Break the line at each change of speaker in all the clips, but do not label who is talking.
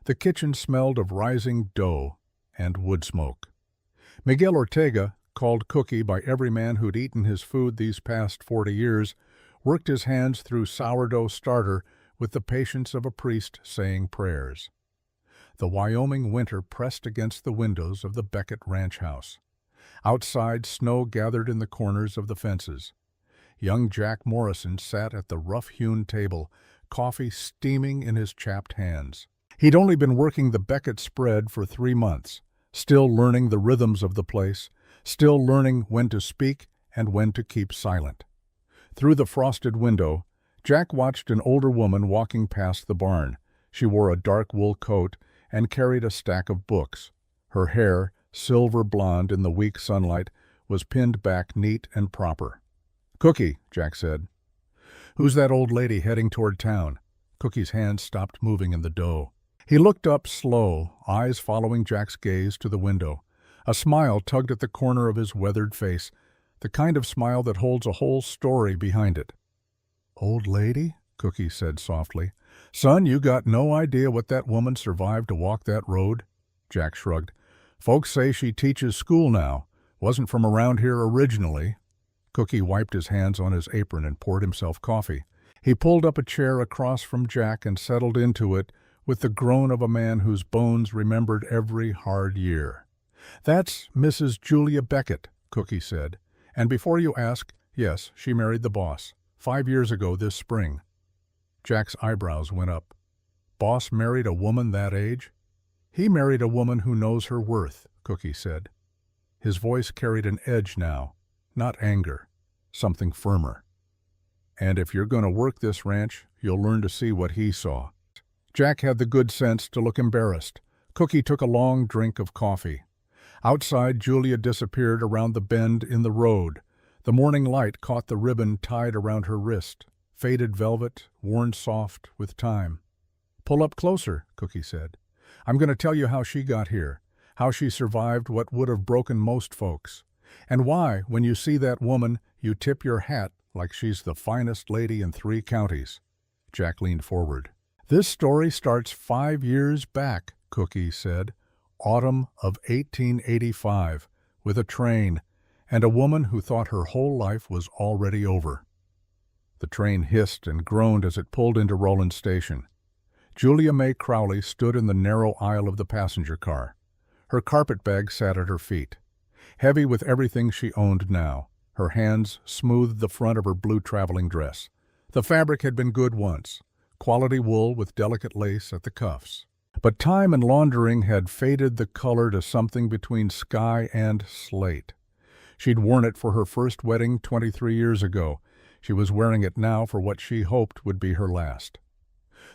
The kitchen smelled of rising dough and wood smoke. Miguel Ortega, called Cookie by every man who'd eaten his food these past 40 years, worked his hands through sourdough starter with the patience of a priest saying prayers. The Wyoming winter pressed against the windows of the Beckett ranch house. Outside, snow gathered in the corners of the fences. Young Jack Morrison sat at the rough-hewn table, coffee steaming in his chapped hands. He'd only been working the Beckett spread for 3 months, still learning the rhythms of the place, still learning when to speak and when to keep silent. Through the frosted window, Jack watched an older woman walking past the barn. She wore a dark wool coat and carried a stack of books. Her hair, silver blonde in the weak sunlight, was pinned back neat and proper. "Cookie," Jack said. "Who's that old lady heading toward town?" Cookie's hands stopped moving in the dough. He looked up slow, eyes following Jack's gaze to the window. A smile tugged at the corner of his weathered face, the kind of smile that holds a whole story behind it. "Old lady?" Cookie said softly. "Son, you got no idea what that woman survived to walk that road?" Jack shrugged. "Folks say she teaches school now. Wasn't from around here originally." Cookie wiped his hands on his apron and poured himself coffee. He pulled up a chair across from Jack and settled into it with the groan of a man whose bones remembered every hard year. "That's Mrs. Julia Beckett," Cookie said. "And before you ask, yes, she married the boss. 5 years ago this spring." Jack's eyebrows went up. "Boss married a woman that age?" "He married a woman who knows her worth," Cookie said. His voice carried an edge now, not anger, something firmer. "And if you're going to work this ranch, you'll learn to see what he saw." Jack had the good sense to look embarrassed. Cookie took a long drink of coffee. Outside, Julia disappeared around the bend in the road. The morning light caught the ribbon tied around her wrist, faded velvet, worn soft with time. "Pull up closer," Cookie said. "I'm going to tell you how she got here, how she survived what would have broken most folks, and why, when you see that woman, you tip your hat like she's the finest lady in 3 counties. Jack leaned forward. "This story starts 5 years back," Cookie said. "Autumn of 1885, with a train, and a woman who thought her whole life was already over." The train hissed and groaned as it pulled into Roland Station. Julia May Crowley stood in the narrow aisle of the passenger car. Her carpetbag sat at her feet. Heavy with everything she owned now, her hands smoothed the front of her blue traveling dress. The fabric had been good once, quality wool with delicate lace at the cuffs. But time and laundering had faded the color to something between sky and slate. She'd worn it for her first wedding 23 years ago. She was wearing it now for what she hoped would be her last.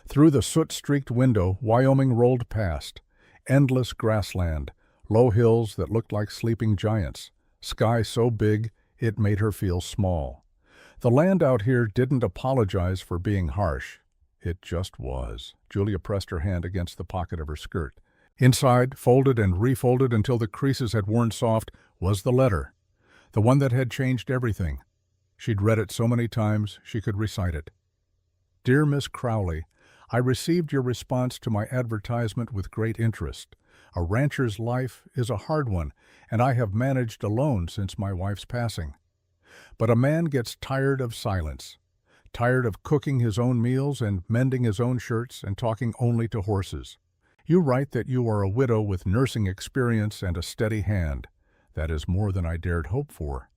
Through the soot-streaked window, Wyoming rolled past. Endless grassland, low hills that looked like sleeping giants, sky so big it made her feel small. The land out here didn't apologize for being harsh. It just was. Julia pressed her hand against the pocket of her skirt. Inside, folded and refolded until the creases had worn soft, was the letter. The one that had changed everything. She'd read it so many times she could recite it. "Dear Miss Crowley, I received your response to my advertisement with great interest. A rancher's life is a hard one, and I have managed alone since my wife's passing. But a man gets tired of silence, tired of cooking his own meals and mending his own shirts and talking only to horses. You write that you are a widow with nursing experience and a steady hand. That is more than I dared hope for.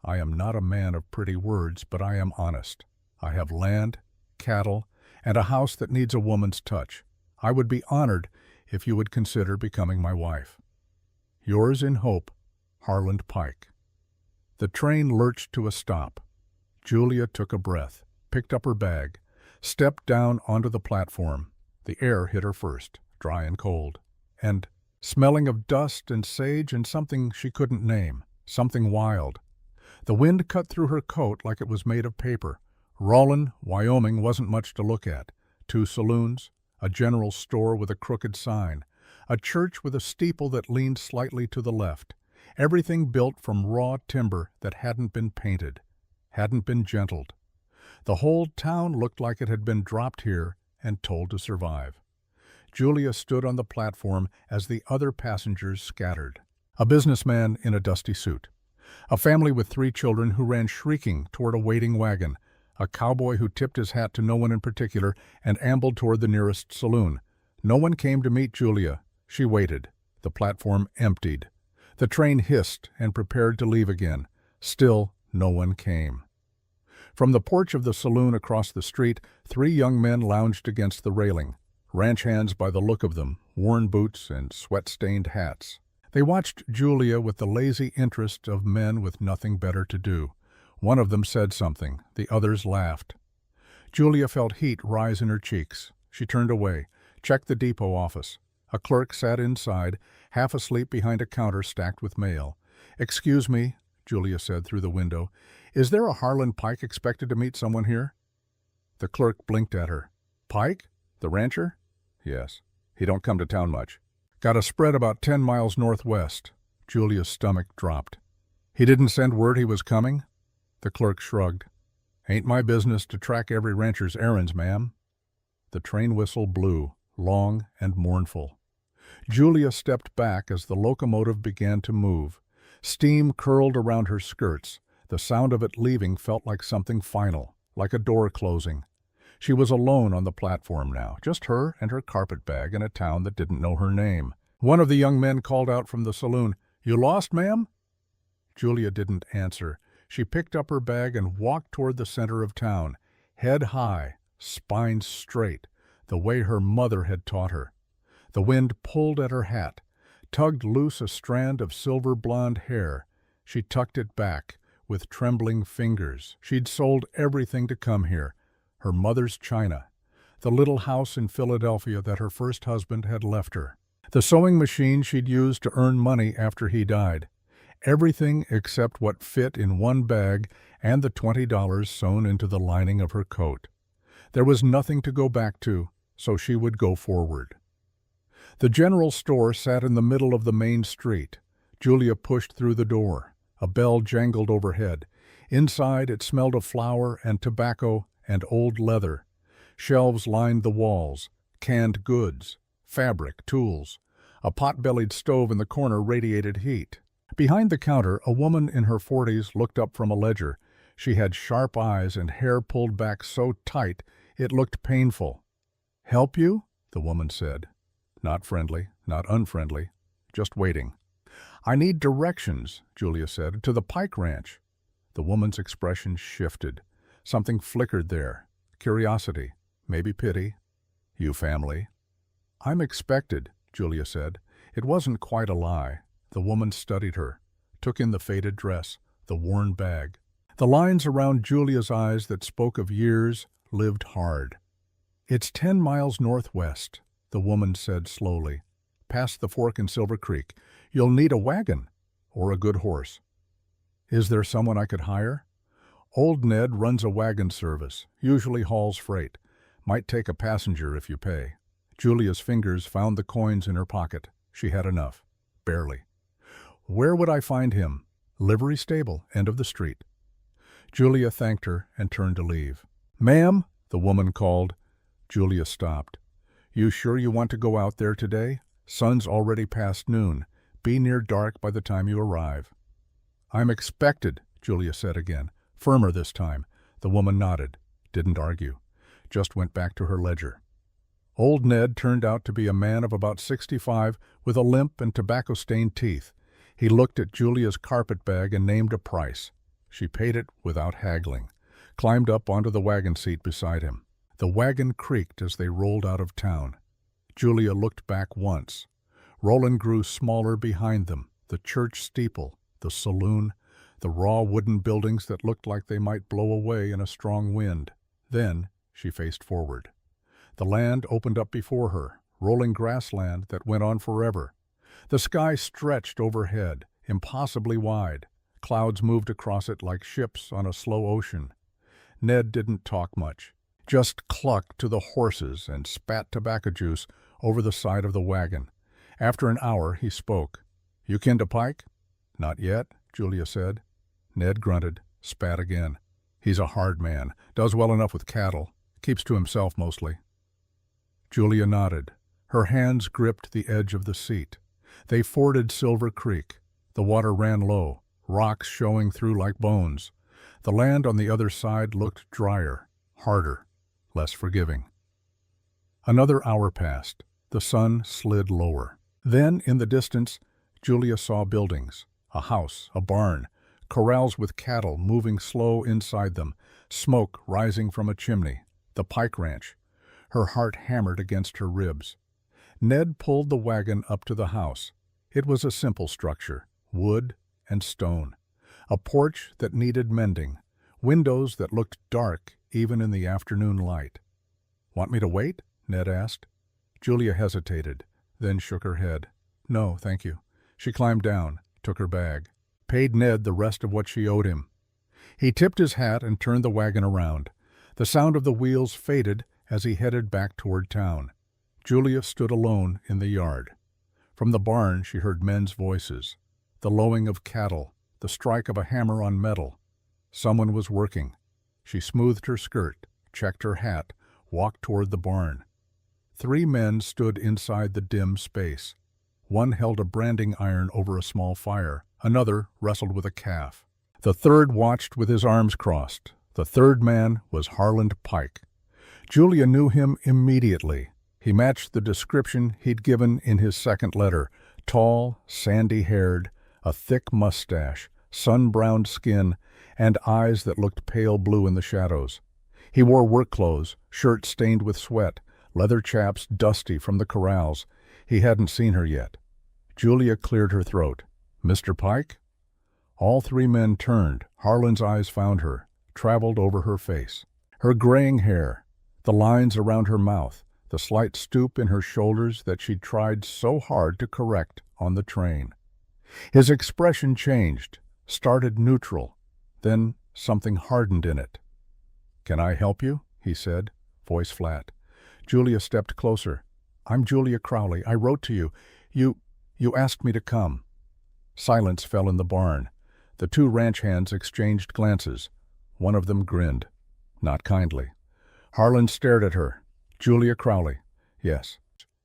I am not a man of pretty words, but I am honest. I have land, cattle, and a house that needs a woman's touch. I would be honored if you would consider becoming my wife. Yours in hope, Harland Pike." The train lurched to a stop. Julia took a breath, picked up her bag, stepped down onto the platform. The air hit her first, dry and cold, and smelling of dust and sage and something she couldn't name, something wild. The wind cut through her coat like it was made of paper. Roland, Wyoming wasn't much to look at. 2 saloons, a general store with a crooked sign, a church with a steeple that leaned slightly to the left. Everything built from raw timber that hadn't been painted, hadn't been gentled. The whole town looked like it had been dropped here and told to survive. Julia stood on the platform as the other passengers scattered. A businessman in a dusty suit. A family with 3 children who ran shrieking toward a waiting wagon. A cowboy who tipped his hat to no one in particular and ambled toward the nearest saloon. No one came to meet Julia. She waited. The platform emptied. The train hissed and prepared to leave again. Still, no one came. From the porch of the saloon across the street, 3 young men lounged against the railing. Ranch hands by the look of them, worn boots and sweat-stained hats. They watched Julia with the lazy interest of men with nothing better to do. One of them said something. The others laughed. Julia felt heat rise in her cheeks. She turned away, checked the depot office. A clerk sat inside, half asleep behind a counter stacked with mail. "Excuse me," Julia said through the window. "Is there a Harlan Pike expected to meet someone here?" The clerk blinked at her. "Pike? The rancher?" "Yes. He don't come to town much." "Got a spread about 10 miles northwest." Julia's stomach dropped. "He didn't send word he was coming?" The clerk shrugged. "Ain't my business to track every rancher's errands, ma'am." The train whistle blew, long and mournful. Julia stepped back as the locomotive began to move. Steam curled around her skirts. The sound of it leaving felt like something final, like a door closing. She was alone on the platform now, just her and her carpetbag in a town that didn't know her name. One of the young men called out from the saloon, "You lost, ma'am?" Julia didn't answer. She picked up her bag and walked toward the center of town, head high, spine straight, the way her mother had taught her. The wind pulled at her hat, tugged loose a strand of silver blonde hair. She tucked it back with trembling fingers. She'd sold everything to come here. Her mother's china, the little house in Philadelphia that her first husband had left her, the sewing machine she'd used to earn money after he died. Everything except what fit in one bag and the $20 sewn into the lining of her coat. There was nothing to go back to, so she would go forward. The general store sat in the middle of the main street. Julia pushed through the door. A bell jangled overhead. Inside it smelled of flour and tobacco and old leather. Shelves lined the walls, canned goods, fabric, tools. A pot-bellied stove in the corner radiated heat. Behind the counter, a woman in her 40s looked up from a ledger. She had sharp eyes and hair pulled back so tight it looked painful. "Help you?" the woman said. Not friendly, not unfriendly, just waiting. "I need directions," Julia said, "to the Pike Ranch." The woman's expression shifted. Something flickered there. Curiosity, maybe pity. "You family?" "I'm expected," Julia said. It wasn't quite a lie. The woman studied her, took in the faded dress, the worn bag. The lines around Julia's eyes that spoke of years lived hard. "It's 10 miles northwest," the woman said slowly. "Past the fork in Silver Creek. You'll need a wagon or a good horse." "Is there someone I could hire?" "Old Ned runs a wagon service, usually hauls freight. Might take a passenger if you pay." Julia's fingers found the coins in her pocket. She had enough. Barely. "Where would I find him?" "Livery stable, end of the street." Julia thanked her and turned to leave. "Ma'am," the woman called. Julia stopped. "You sure you want to go out there today? Sun's already past noon. Be near dark by the time you arrive." "I'm expected," Julia said again, firmer this time. The woman nodded, didn't argue, just went back to her ledger. Old Ned turned out to be a man of about 65 with a limp and tobacco-stained teeth. He looked at Julia's carpetbag and named a price. She paid it without haggling, climbed up onto the wagon seat beside him. The wagon creaked as they rolled out of town. Julia looked back once. Roland grew smaller behind them, the church steeple, the saloon, the raw wooden buildings that looked like they might blow away in a strong wind. Then she faced forward. The land opened up before her, rolling grassland that went on forever. The sky stretched overhead, impossibly wide. Clouds moved across it like ships on a slow ocean. Ned didn't talk much, just clucked to the horses and spat tobacco juice over the side of the wagon. After an hour, he spoke. "You kin to Pike?" "Not yet," Julia said. Ned grunted, spat again. "He's a hard man, does well enough with cattle, keeps to himself mostly." Julia nodded. Her hands gripped the edge of the seat. They forded Silver Creek. The water ran low, rocks showing through like bones. The land on the other side looked drier, harder, less forgiving. Another hour passed. The sun slid lower. Then, in the distance, Julia saw buildings, a house, a barn, corrals with cattle moving slow inside them, smoke rising from a chimney, the Pike Ranch. Her heart hammered against her ribs. Ned pulled the wagon up to the house. It was a simple structure, wood and stone. A porch that needed mending, windows that looked dark even in the afternoon light. "Want me to wait?" Ned asked. Julia hesitated, then shook her head. "No, thank you." She climbed down, took her bag, paid Ned the rest of what she owed him. He tipped his hat and turned the wagon around. The sound of the wheels faded as he headed back toward town. Julia stood alone in the yard. From the barn she heard men's voices, the lowing of cattle, the strike of a hammer on metal. Someone was working. She smoothed her skirt, checked her hat, walked toward the barn. 3 men stood inside the dim space. One held a branding iron over a small fire. Another wrestled with a calf. The third watched with his arms crossed. The third man was Harland Pike. Julia knew him immediately. He matched the description he'd given in his second letter: tall, sandy-haired, a thick mustache, sun-browned skin, and eyes that looked pale blue in the shadows. He wore work clothes, shirt stained with sweat, leather chaps dusty from the corrals. He hadn't seen her yet. Julia cleared her throat. "Mr. Pike?" All 3 men turned. Harland's eyes found her, traveled over her face. Her graying hair, the lines around her mouth, the slight stoop in her shoulders that she'd tried so hard to correct on the train. His expression changed, started neutral, then something hardened in it. "Can I help you?" he said, voice flat. Julia stepped closer. "I'm Julia Crowley. I wrote to you. You asked me to come." Silence fell in the barn. The 2 ranch hands exchanged glances. One of them grinned, not kindly. Harland stared at her. "Julia Crowley." "Yes."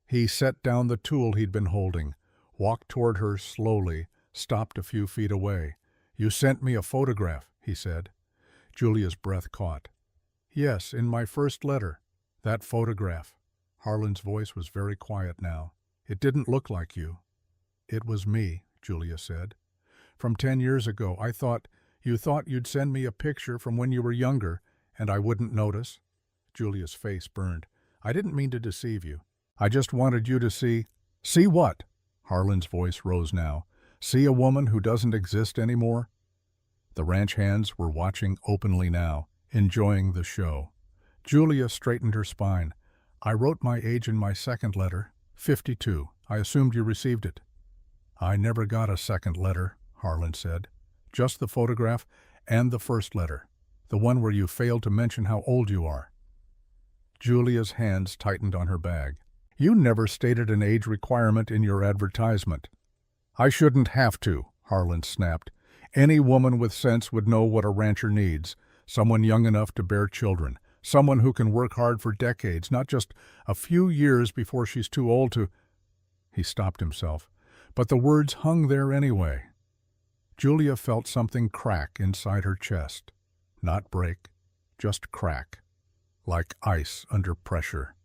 He set down the tool he'd been holding, walked toward her slowly, stopped a few feet away. "You sent me a photograph," he said. Julia's breath caught. "Yes, in my first letter. That photograph." Harland's voice was very quiet now. "It didn't look like you." "It was me," Julia said. "From 10 years ago. You thought you'd send me a picture from when you were younger, and I wouldn't notice." Julia's face burned. "I didn't mean to deceive you. I just wanted you to see—" "See what?" Harland's voice rose now. "See a woman who doesn't exist anymore?" The ranch hands were watching openly now, enjoying the show. Julia straightened her spine. "I wrote my age in my second letter, 52. I assumed you received it." "I never got a second letter," Harland said. "Just the photograph and the first letter, the one where you failed to mention how old you are." Julia's hands tightened on her bag. "You never stated an age requirement in your advertisement." "I shouldn't have to," Harland snapped. "Any woman with sense would know what a rancher needs. Someone young enough to bear children. Someone who can work hard for decades, not just a few years before she's too old to—" He stopped himself. But the words hung there anyway. Julia felt something crack inside her chest. Not break, just crack, like ice under pressure.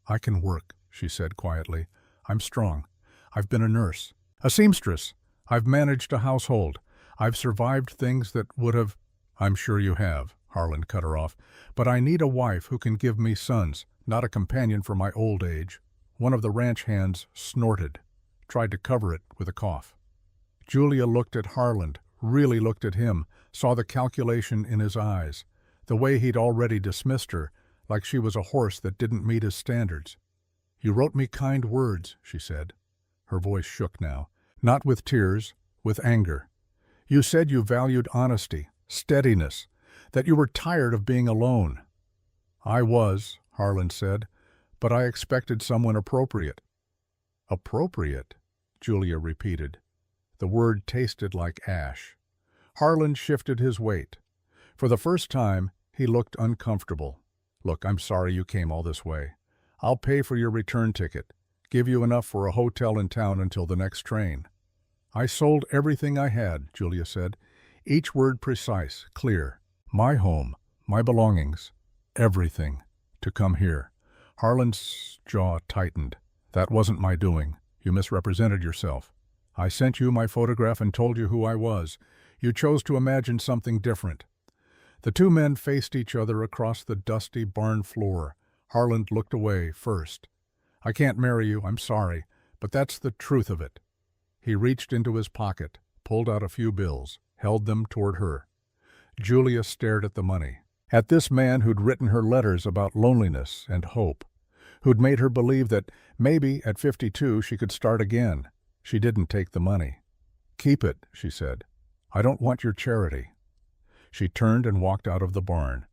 "I can work," she said quietly. "I'm strong. I've been a nurse, a seamstress. I've managed a household. I've survived things that would have—" "I'm sure you have," Harland cut her off. "But I need a wife who can give me sons, not a companion for my old age." One of the ranch hands snorted, tried to cover it with a cough. Julia looked at Harland, really looked at him, saw the calculation in his eyes, the way he'd already dismissed her, like she was a horse that didn't meet his standards. "You wrote me kind words," she said. Her voice shook now, not with tears, with anger. "You said you valued honesty, steadiness, that you were tired of being alone." "I was," Harland said, "but I expected someone appropriate." "Appropriate?" Julia repeated. The word tasted like ash. Harland shifted his weight. For the first time, he looked uncomfortable. "Look, I'm sorry you came all this way. I'll pay for your return ticket. give you enough for a hotel in town until the next train." "I sold everything I had," Julia said, each word precise, clear. "My home, my belongings, everything, to come here." Harlan's jaw tightened. "That wasn't my doing. You misrepresented yourself. I sent you my photograph and told you who I was. You chose to imagine something different." The two men faced each other across the dusty barn floor. Harlan looked away first. "I can't marry you, I'm sorry, but that's the truth of it." He reached into his pocket, pulled out a few bills, held them toward her. Julia stared at the money, at this man who'd written her letters about loneliness and hope, who'd made her believe that maybe at 52 she could start again. She didn't take the money. "Keep it," she said. "I don't want your charity." She turned and walked out of the barn.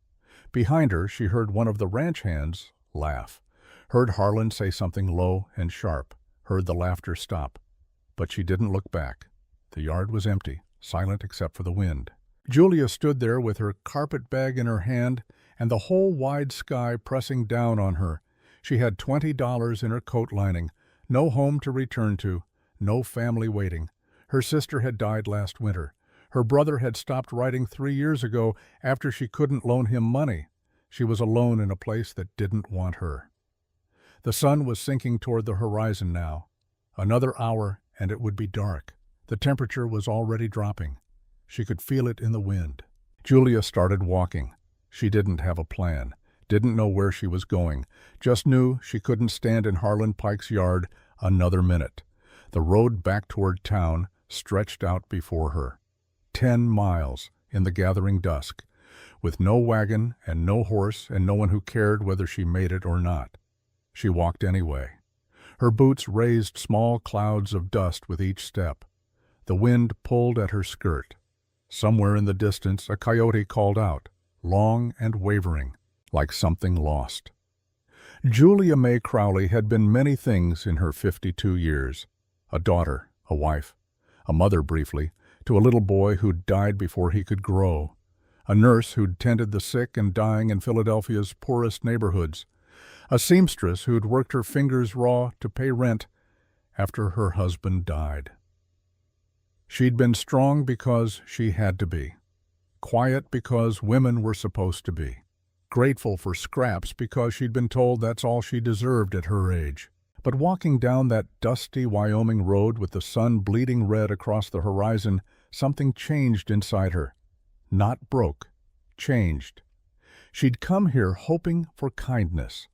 Behind her, she heard one of the ranch hands laugh, heard Harlan say something low and sharp, heard the laughter stop. But she didn't look back. The yard was empty, silent except for the wind. Julia stood there with her carpet bag in her hand and the whole wide sky pressing down on her. She had $20 in her coat lining, no home to return to, no family waiting. Her sister had died last winter. Her brother had stopped writing 3 years ago after she couldn't loan him money. She was alone in a place that didn't want her. The sun was sinking toward the horizon now. Another hour and it would be dark. The temperature was already dropping. She could feel it in the wind. Julia started walking. She didn't have a plan, didn't know where she was going, just knew she couldn't stand in Harlan Pike's yard another minute. The road back toward town stretched out before her. 10 miles in the gathering dusk, with no wagon and no horse and no one who cared whether she made it or not. She walked anyway. Her boots raised small clouds of dust with each step. The wind pulled at her skirt. Somewhere in the distance a coyote called out, long and wavering, like something lost. Julia May Crowley had been many things in her 52 years. A daughter, a wife, a mother briefly, to a little boy who'd died before he could grow, a nurse who'd tended the sick and dying in Philadelphia's poorest neighborhoods, a seamstress who'd worked her fingers raw to pay rent after her husband died. She'd been strong because she had to be, quiet because women were supposed to be, grateful for scraps because she'd been told that's all she deserved at her age. But walking down that dusty Wyoming road with the sun bleeding red across the horizon, something changed inside her. Not broke, changed. She'd come here hoping for kindness,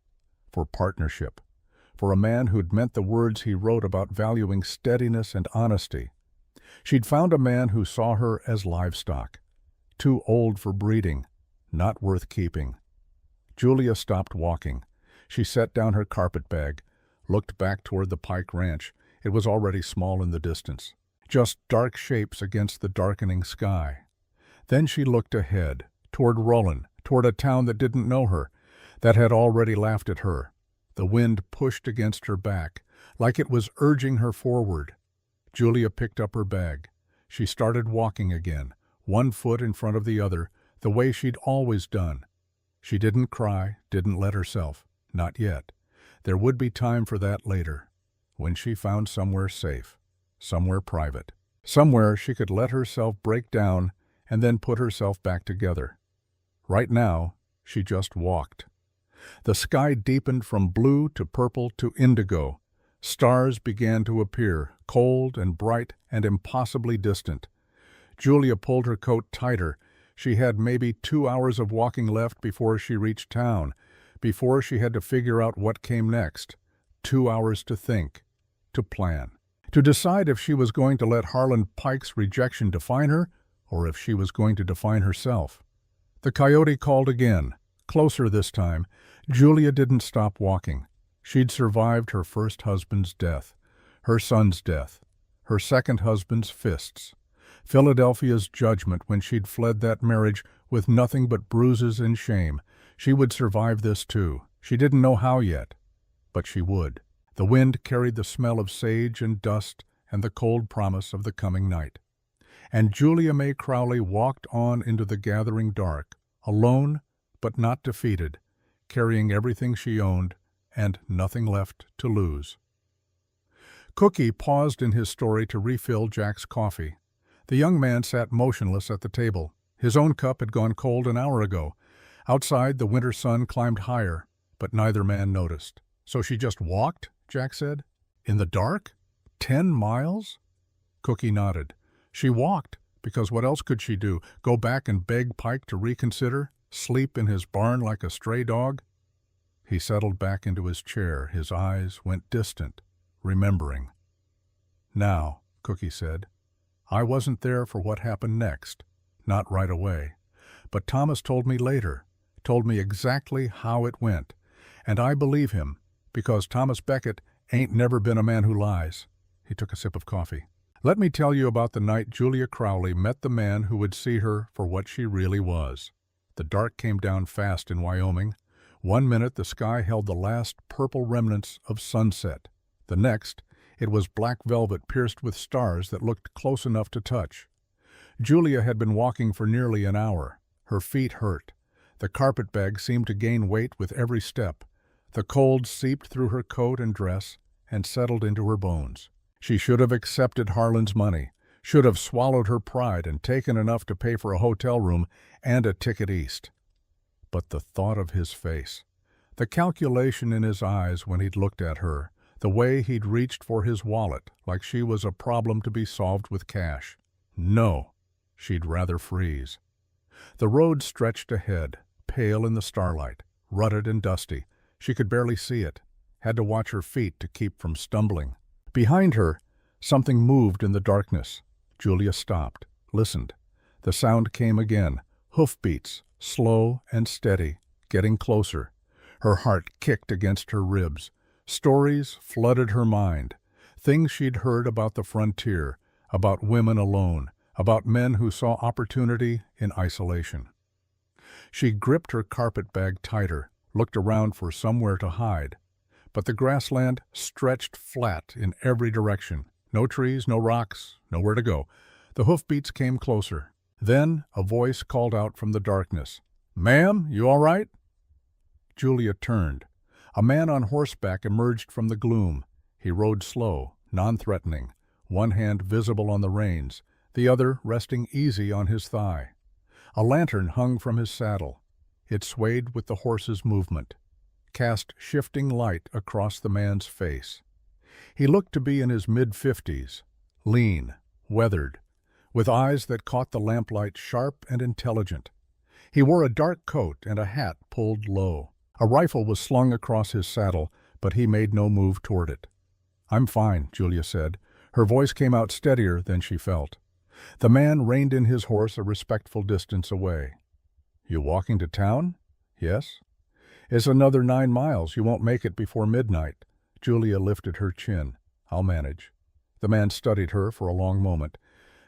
for partnership, for a man who'd meant the words he wrote about valuing steadiness and honesty. She'd found a man who saw her as livestock, too old for breeding, not worth keeping. Julia stopped walking. She set down her carpet bag, looked back toward the Pike Ranch. It was already small in the distance, just dark shapes against the darkening sky. Then she looked ahead, toward Rollin, toward a town that didn't know her, that had already laughed at her. The wind pushed against her back, like it was urging her forward. Julia picked up her bag. She started walking again, one foot in front of the other, the way she'd always done. She didn't cry, didn't let herself, not yet. There would be time for that later, when she found somewhere safe, somewhere private, somewhere she could let herself break down and then put herself back together. Right now, she just walked. The sky deepened from blue to purple to indigo. Stars began to appear, cold and bright and impossibly distant. Julia pulled her coat tighter. She had maybe 2 hours of walking left before she reached town, before she had to figure out what came next. 2 hours to think, to plan, to decide if she was going to let Harlan Pike's rejection define her or if she was going to define herself. The coyote called again, closer this time. Julia didn't stop walking. She'd survived her first husband's death, her son's death, her second husband's fists, Philadelphia's judgment when she'd fled that marriage with nothing but bruises and shame. She would survive this too. She didn't know how yet, but she would. The wind carried the smell of sage and dust and the cold promise of the coming night. And Julia May Crowley walked on into the gathering dark, alone but not defeated, carrying everything she owned and nothing left to lose. Cookie paused in his story to refill Jack's coffee. The young man sat motionless at the table. His own cup had gone cold an hour ago. Outside, the winter sun climbed higher, but neither man noticed. "So she just walked?" Jack said. "In the dark? 10 miles?" Cookie nodded. "She walked, because what else could she do? Go back and beg Pike to reconsider? Sleep in his barn like a stray dog?" He settled back into his chair. His eyes went distant, remembering. "Now," Cookie said, "I wasn't there for what happened next. Not right away. But Thomas told me later, told me exactly how it went. And I believe him, because Thomas Becket ain't never been a man who lies." He took a sip of coffee. "Let me tell you about the night Julia Crowley met the man who would see her for what she really was." The dark came down fast in Wyoming. One minute the sky held the last purple remnants of sunset. The next, it was black velvet pierced with stars that looked close enough to touch. Julia had been walking for nearly an hour. Her feet hurt. The carpetbag seemed to gain weight with every step. The cold seeped through her coat and dress and settled into her bones. She should have accepted Harlan's money, should have swallowed her pride and taken enough to pay for a hotel room and a ticket east. But the thought of his face, the calculation in his eyes when he'd looked at her, the way he'd reached for his wallet like she was a problem to be solved with cash. No, she'd rather freeze. The road stretched ahead, pale in the starlight, rutted and dusty. She could barely see it, had to watch her feet to keep from stumbling. Behind her, something moved in the darkness. Julia stopped, listened. The sound came again, hoofbeats, slow and steady, getting closer. Her heart kicked against her ribs. Stories flooded her mind, things she'd heard about the frontier, about women alone, about men who saw opportunity in isolation. She gripped her carpetbag tighter, looked around for somewhere to hide. But the grassland stretched flat in every direction. No trees, no rocks, nowhere to go. The hoofbeats came closer. Then a voice called out from the darkness. "Ma'am, you all right?" Julia turned. A man on horseback emerged from the gloom. He rode slow, non-threatening, one hand visible on the reins, the other resting easy on his thigh. A lantern hung from his saddle. It swayed with the horse's movement, cast shifting light across the man's face. He looked to be in his mid-50s, lean, weathered, with eyes that caught the lamplight sharp and intelligent. He wore a dark coat and a hat pulled low. A rifle was slung across his saddle, but he made no move toward it. "I'm fine," Julia said. Her voice came out steadier than she felt. The man reined in his horse a respectful distance away. "You walking to town?" "Yes." "It's another 9 miles. You won't make it before midnight." Julia lifted her chin. "I'll manage." The man studied her for a long moment.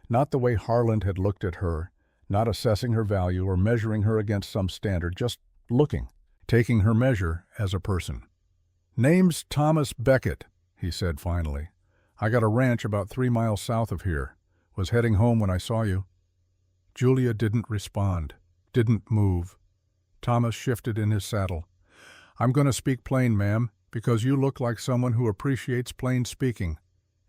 Not the way Harlan had looked at her, not assessing her value or measuring her against some standard, just looking, taking her measure as a person. "Name's Thomas Becket," he said finally. "I got a ranch about 3 miles south of here. Was heading home when I saw you." Julia didn't respond, didn't move. Thomas shifted in his saddle. "I'm going to speak plain, ma'am, because you look like someone who appreciates plain speaking.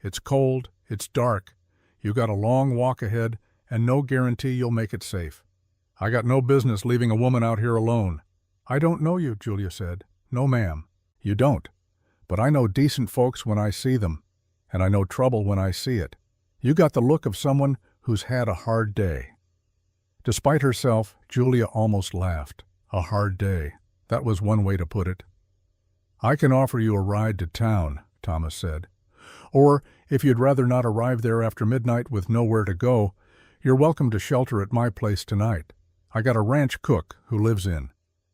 It's cold, it's dark. You got a long walk ahead, and no guarantee you'll make it safe. I got no business leaving a woman out here alone." "I don't know you," Julia said. "No, ma'am. You don't. But I know decent folks when I see them, and I know trouble when I see it. You got the look of someone who's had a hard day." Despite herself, Julia almost laughed. A hard day. That was one way to put it. "I can offer you a ride to town," Thomas said. "Or, if you'd rather not arrive there after midnight with nowhere to go, you're welcome to shelter at my place tonight. I got a ranch cook who lives in.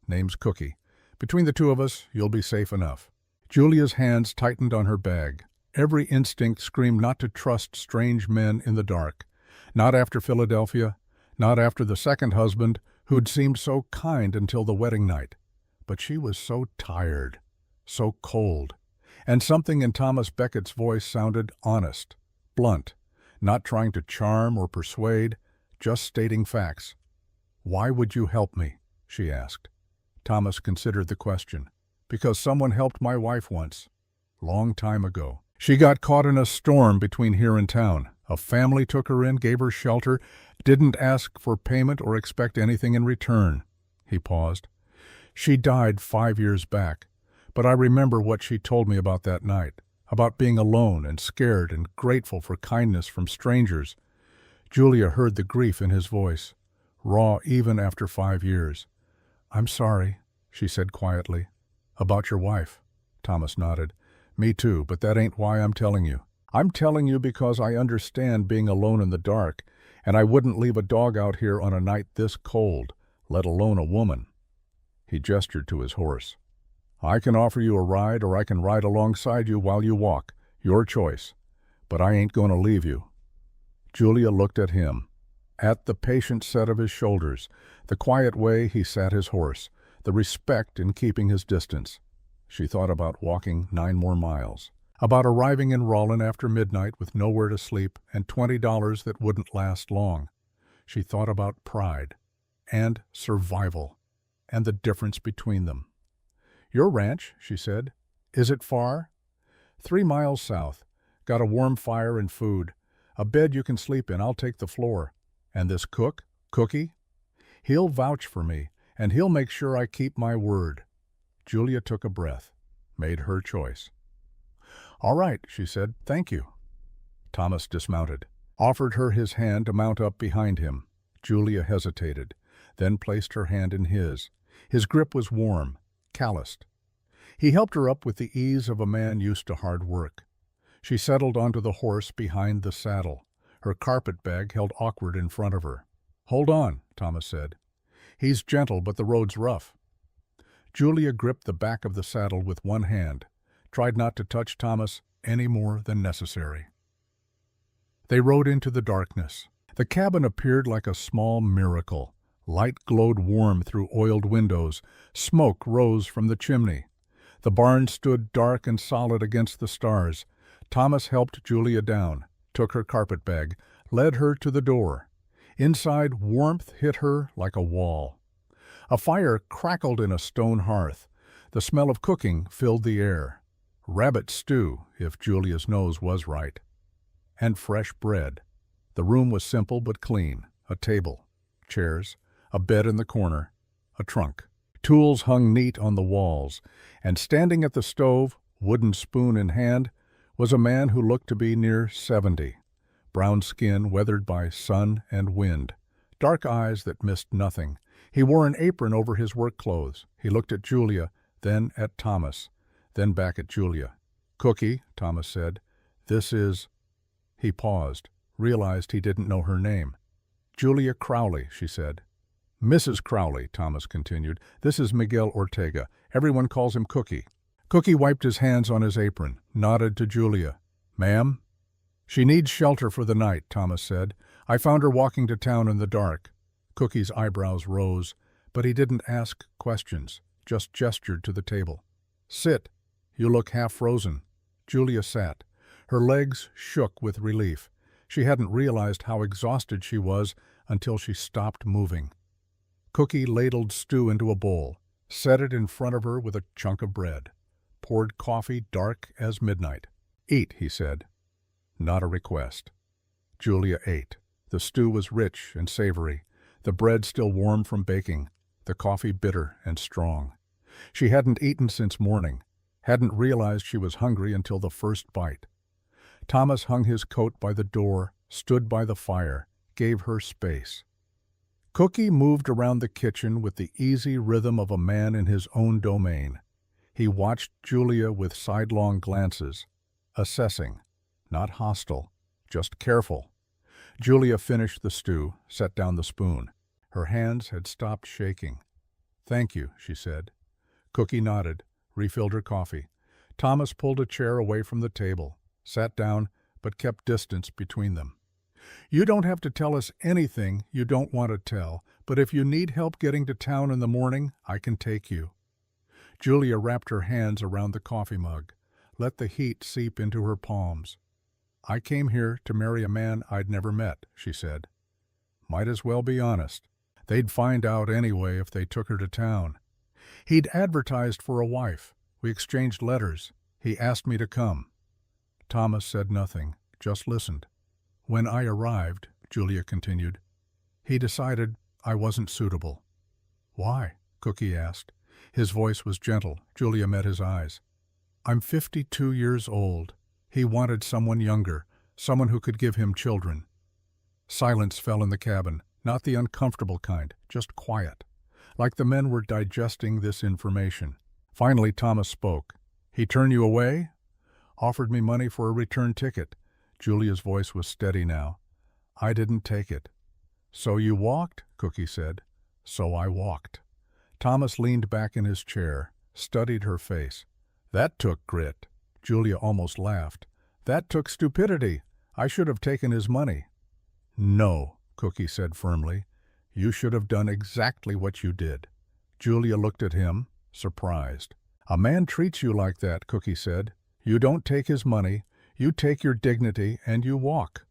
Name's Cookie. Between the two of us, you'll be safe enough." Julia's hands tightened on her bag. Every instinct screamed not to trust strange men in the dark. Not after Philadelphia, not after the second husband, who'd seemed so kind until the wedding night. But she was so tired, so cold. And something in Thomas Becket's voice sounded honest, blunt, not trying to charm or persuade, just stating facts. "Why would you help me?" she asked. Thomas considered the question. "Because someone helped my wife once. Long time ago. She got caught in a storm between here and town. A family took her in, gave her shelter, didn't ask for payment or expect anything in return." He paused. "She died 5 years back, but I remember what she told me about that night, about being alone and scared and grateful for kindness from strangers." Julia heard the grief in his voice, raw even after 5 years. "I'm sorry," she said quietly. "About your wife?" Thomas nodded. "Me too, but that ain't why I'm telling you. I'm telling you because I understand being alone in the dark, and I wouldn't leave a dog out here on a night this cold, let alone a woman." He gestured to his horse. "I can offer you a ride, or I can ride alongside you while you walk. Your choice. But I ain't going to leave you." Julia looked at him, at the patient set of his shoulders, the quiet way he sat his horse, the respect in keeping his distance. She thought about walking 9 more miles, about arriving in Rollin after midnight with nowhere to sleep and $20 that wouldn't last long. She thought about pride and survival and the difference between them. "Your ranch," she said. "Is it far?" 3 miles south. Got a warm fire and food. A bed you can sleep in. I'll take the floor. And this cook, Cookie? He'll vouch for me, and he'll make sure I keep my word." Julia took a breath, made her choice. "All right," she said. "Thank you." Thomas dismounted, offered her his hand to mount up behind him. Julia hesitated, then placed her hand in his. His grip was warm, calloused. He helped her up with the ease of a man used to hard work. She settled onto the horse behind the saddle, her carpet bag held awkward in front of her. "Hold on," Thomas said. "He's gentle, but the road's rough." Julia gripped the back of the saddle with one hand, tried not to touch Thomas any more than necessary. They rode into the darkness. The cabin appeared like a small miracle. Light glowed warm through oiled windows. Smoke rose from the chimney. The barn stood dark and solid against the stars. Thomas helped Julia down, took her carpetbag, led her to the door. Inside, warmth hit her like a wall. A fire crackled in a stone hearth. The smell of cooking filled the air. Rabbit stew, if Julia's nose was right. And fresh bread. The room was simple but clean. A table, chairs, a bed in the corner, a trunk. Tools hung neat on the walls, and standing at the stove, wooden spoon in hand, was a man who looked to be near 70. Brown skin weathered by sun and wind. Dark eyes that missed nothing. He wore an apron over his work clothes. He looked at Julia, then at Thomas, then back at Julia. "Cookie," Thomas said. "This is—" He paused, realized he didn't know her name. "Julia Crowley," she said. "Mrs. Crowley," Thomas continued. "This is Miguel Ortega. Everyone calls him Cookie." Cookie wiped his hands on his apron, nodded to Julia. "Ma'am?" "She needs shelter for the night," Thomas said. "I found her walking to town in the dark." Cookie's eyebrows rose, but he didn't ask questions, just gestured to the table. "Sit. You look half frozen." Julia sat. Her legs shook with relief. She hadn't realized how exhausted she was until she stopped moving. Cookie ladled stew into a bowl, set it in front of her with a chunk of bread, poured coffee dark as midnight. "Eat," he said. Not a request. Julia ate. The stew was rich and savory, the bread still warm from baking, the coffee bitter and strong. She hadn't eaten since morning, hadn't realized she was hungry until the first bite. Thomas hung his coat by the door, stood by the fire, gave her space. Cookie moved around the kitchen with the easy rhythm of a man in his own domain. He watched Julia with sidelong glances, assessing, not hostile, just careful. Julia finished the stew, set down the spoon. Her hands had stopped shaking. "Thank you," she said. Cookie nodded, refilled her coffee. Thomas pulled a chair away from the table, sat down, but kept distance between them. "You don't have to tell us anything you don't want to tell, but if you need help getting to town in the morning, I can take you." Julia wrapped her hands around the coffee mug, let the heat seep into her palms. "I came here to marry a man I'd never met," she said. Might as well be honest. They'd find out anyway if they took her to town. He'd advertised for a wife. We exchanged letters. He asked me to come. Thomas said nothing, just listened. When I arrived, Julia continued, he decided I wasn't suitable. Why? Cookie asked. His voice was gentle. Julia met his eyes. I'm 52 years old. He wanted someone younger, someone who could give him children. Silence fell in the cabin, not the uncomfortable kind, just quiet, like the men were digesting this information. Finally, Thomas spoke. He turned you away? Offered me money for a return ticket. Julia's voice was steady now. I didn't take it. So you walked? Cookie said. So I walked. Thomas leaned back in his chair, studied her face. That took grit. Julia almost laughed. That took stupidity. I should have taken his money. No, Cookie said firmly. You should have done exactly what you did. Julia looked at him, surprised. A man treats you like that, Cookie said. You don't take his money, you take your dignity and you walk.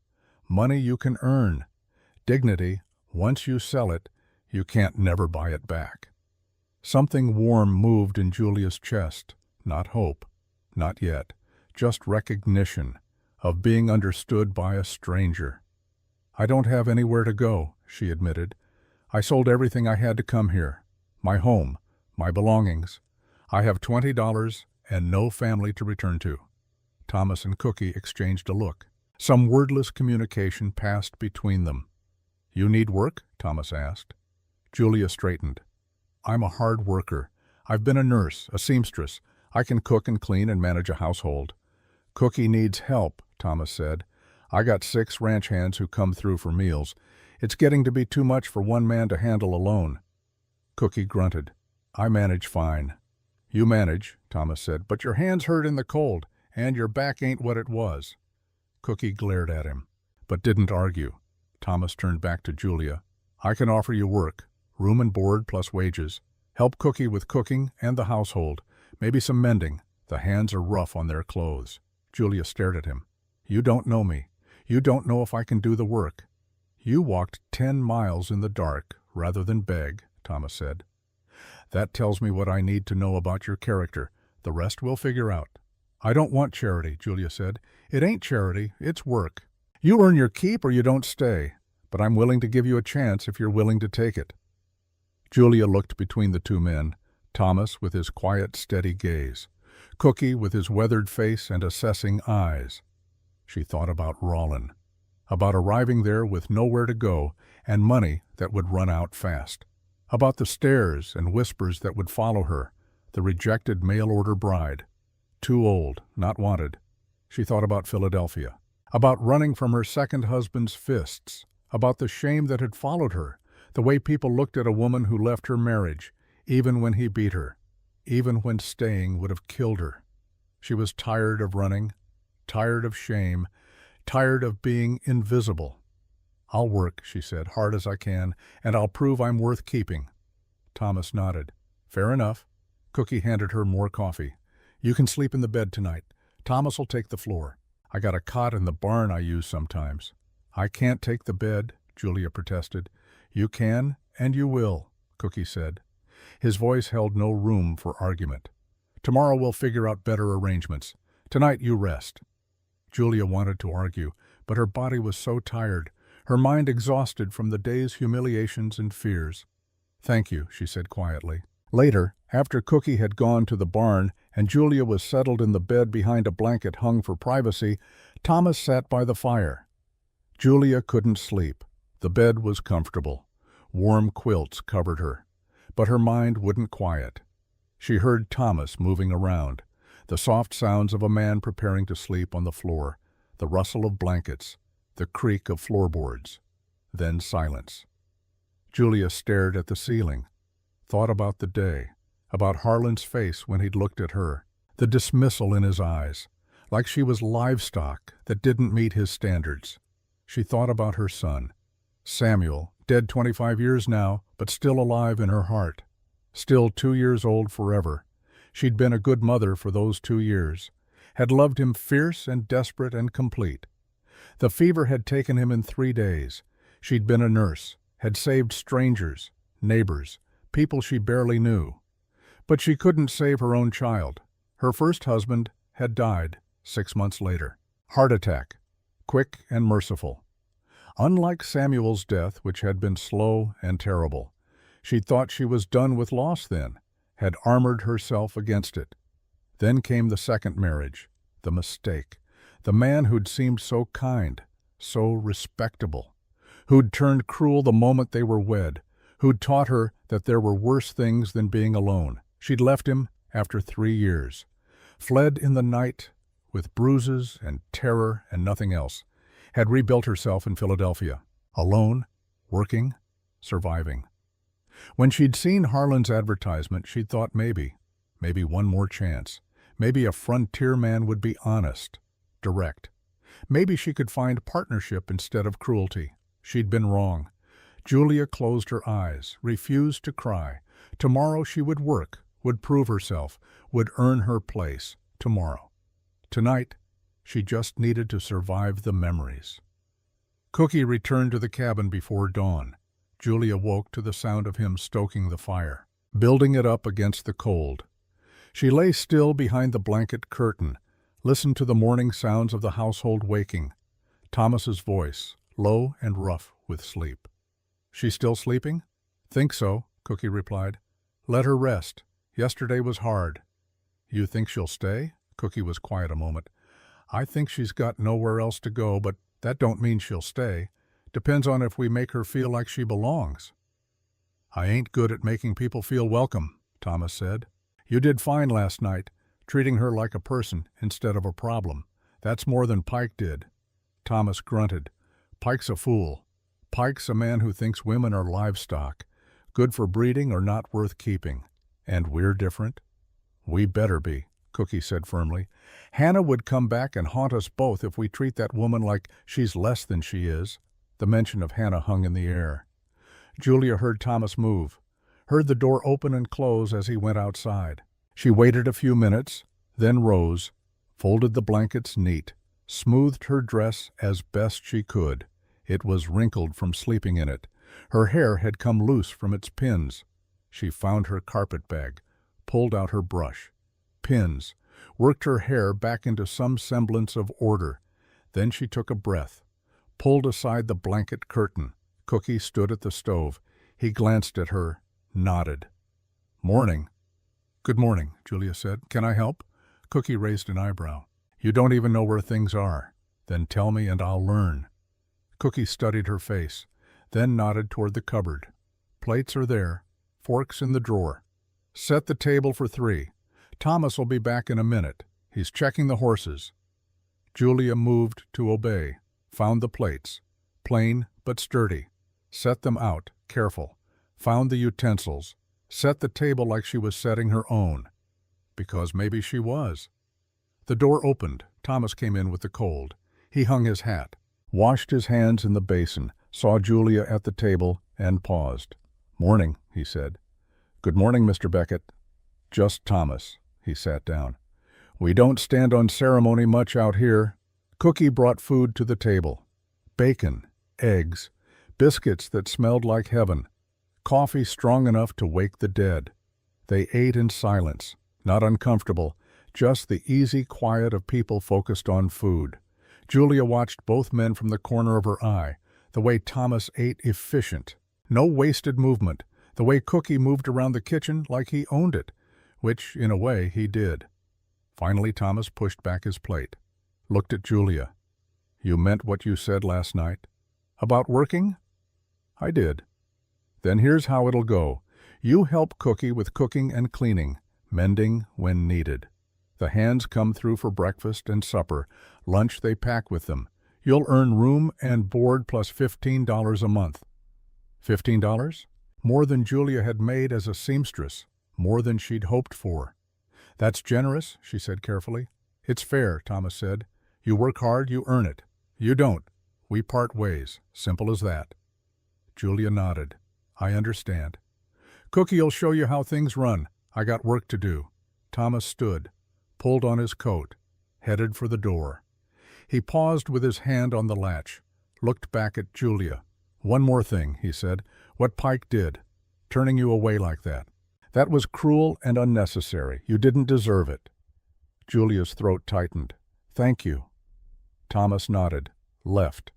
Money you can earn. Dignity, once you sell it, you can't never buy it back. Something warm moved in Julia's chest. Not hope, not yet, just recognition of being understood by a stranger. I don't have anywhere to go, she admitted. I sold everything I had to come here. My home, my belongings. I have $20 and no family to return to. Thomas and Cookie exchanged a look. Some wordless communication passed between them. You need work? Thomas asked. Julia straightened. I'm a hard worker. I've been a nurse, a seamstress. I can cook and clean and manage a household. Cookie needs help, Thomas said. I got 6 ranch hands who come through for meals. It's getting to be too much for one man to handle alone. Cookie grunted. I manage fine. You manage, Thomas said, but your hands hurt in the cold, and your back ain't what it was. Cookie glared at him, but didn't argue. Thomas turned back to Julia. I can offer you work, room and board plus wages. Help Cookie with cooking and the household, maybe some mending. The hands are rough on their clothes. Julia stared at him. You don't know me. You don't know if I can do the work. You walked 10 miles in the dark rather than beg, Thomas said. That tells me what I need to know about your character. The rest we'll figure out. I don't want charity, Julia said. It ain't charity, it's work. You earn your keep or you don't stay, but I'm willing to give you a chance if you're willing to take it. Julia looked between the two men, Thomas with his quiet, steady gaze, Cookie with his weathered face and assessing eyes. She thought about Rollin, about arriving there with nowhere to go and money that would run out fast, about the stares and whispers that would follow her, the rejected mail-order bride. Too old, not wanted. She thought about Philadelphia, about running from her second husband's fists, about the shame that had followed her, the way people looked at a woman who left her marriage, even when he beat her, even when staying would have killed her. She was tired of running, tired of shame, tired of being invisible. I'll work, she said, hard as I can, and I'll prove I'm worth keeping. Thomas nodded. Fair enough. Cookie handed her more coffee. You can sleep in the bed tonight. Thomas will take the floor. I got a cot in the barn I use sometimes. I can't take the bed, Julia protested. You can, and you will, Cookie said. His voice held no room for argument. Tomorrow we'll figure out better arrangements. Tonight you rest. Julia wanted to argue, but her body was so tired, her mind exhausted from the day's humiliations and fears. Thank you, she said quietly. Later, after Cookie had gone to the barn and Julia was settled in the bed behind a blanket hung for privacy, Thomas sat by the fire. Julia couldn't sleep. The bed was comfortable. Warm quilts covered her. But her mind wouldn't quiet. She heard Thomas moving around, the soft sounds of a man preparing to sleep on the floor, the rustle of blankets, the creak of floorboards. Then silence. Julia stared at the ceiling, thought about the day, about Harlan's face when he'd looked at her, the dismissal in his eyes, like she was livestock that didn't meet his standards. She thought about her son, Samuel, dead 25 years now, but still alive in her heart, still 2 years old forever. She'd been a good mother for those 2 years, had loved him fierce and desperate and complete. The fever had taken him in 3 days. She'd been a nurse, had saved strangers, neighbors, people she barely knew. But she couldn't save her own child. Her first husband had died 6 months later. Heart attack. Quick and merciful. Unlike Samuel's death, which had been slow and terrible. She'd thought she was done with loss then, had armored herself against it. Then came the second marriage, the mistake. The man who'd seemed so kind, so respectable, who'd turned cruel the moment they were wed, who'd taught her that there were worse things than being alone. She'd left him after 3 years, fled in the night with bruises and terror and nothing else, had rebuilt herself in Philadelphia, alone, working, surviving. When she'd seen Harlan's advertisement, she'd thought maybe one more chance. Maybe a frontier man would be honest, direct. Maybe she could find partnership instead of cruelty. She'd been wrong. Julia closed her eyes, refused to cry. Tomorrow she would work, would prove herself, would earn her place. Tomorrow. Tonight, she just needed to survive the memories. Cookie returned to the cabin before dawn. Julia woke to the sound of him stoking the fire, building it up against the cold. She lay still behind the blanket curtain, listened to the morning sounds of the household waking. Thomas's voice, low and rough with sleep. "She still sleeping?" "Think so," Cookie replied. "Let her rest. Yesterday was hard." "You think she'll stay?" Cookie was quiet a moment. "I think she's got nowhere else to go, but that don't mean she'll stay. Depends on if we make her feel like she belongs." "I ain't good at making people feel welcome," Thomas said. "You did fine last night, treating her like a person instead of a problem. That's more than Pike did." Thomas grunted. "Pike's a fool. Pike's a man who thinks women are livestock, good for breeding or not worth keeping. And we're different?" "We better be," Cookie said firmly. "Hannah would come back and haunt us both if we treat that woman like she's less than she is." The mention of Hannah hung in the air. Julia heard Thomas move, heard the door open and close as he went outside. She waited a few minutes, then rose, folded the blankets neat, smoothed her dress as best she could. It was wrinkled from sleeping in it. Her hair had come loose from its pins. She found her carpet bag, pulled out her brush. Pins, worked her hair back into some semblance of order. Then she took a breath, pulled aside the blanket curtain. Cookie stood at the stove. He glanced at her, nodded. "Morning." "Good morning," Julia said. "Can I help?" Cookie raised an eyebrow. "You don't even know where things are. Then tell me and I'll learn." Cookie studied her face, then nodded toward the cupboard. "Plates are there, forks in the drawer. Set the table for 3. Thomas will be back in a minute. He's checking the horses." Julia moved to obey, found the plates, plain but sturdy, set them out, careful, found the utensils, set the table like she was setting her own. Because maybe she was. The door opened. Thomas came in with the cold. He hung his hat, washed his hands in the basin, saw Julia at the table, and paused. "Morning," he said. "Good morning, Mr. Beckett." "Just Thomas." He sat down. "We don't stand on ceremony much out here." Cookie brought food to the table. Bacon, eggs, biscuits that smelled like heaven, coffee strong enough to wake the dead. They ate in silence, not uncomfortable, just the easy quiet of people focused on food. Julia watched both men from the corner of her eye, the way Thomas ate efficient. No wasted movement, the way Cookie moved around the kitchen like he owned it, which, in a way, he did. Finally, Thomas pushed back his plate, looked at Julia. "You meant what you said last night? About working?" "I did." "Then here's how it'll go. You help Cookie with cooking and cleaning, mending when needed. The hands come through for breakfast and supper. Lunch they pack with them. You'll earn room and board plus $15 a month." $15? More than Julia had made as a seamstress, more than she'd hoped for. "That's generous," she said carefully. "It's fair," Thomas said. "You work hard, you earn it. You don't. We part ways. Simple as that." Julia nodded. "I understand." "Cookie'll show you how things run. I got work to do." Thomas stood, pulled on his coat, headed for the door. He paused with his hand on the latch, looked back at Julia. "One more thing," he said. "What Pike did, turning you away like that. That was cruel and unnecessary. You didn't deserve it." Julia's throat tightened. "Thank you." Thomas nodded. Left.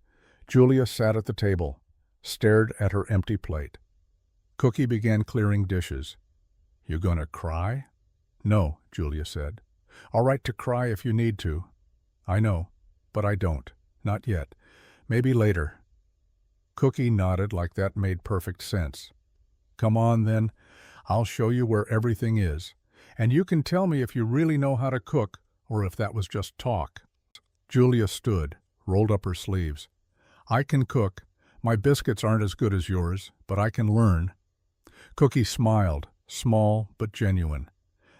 Julia sat at the table, stared at her empty plate. Cookie began clearing dishes. "You gonna cry?" "No," Julia said. "All right to cry if you need to." "I know, but I don't. Not yet. Maybe later." Cookie nodded like that made perfect sense. "Come on, then. I'll show you where everything is. And you can tell me if you really know how to cook or if that was just talk." Julia stood, rolled up her sleeves. "I can cook. My biscuits aren't as good as yours, but I can learn." Cookie smiled, small but genuine.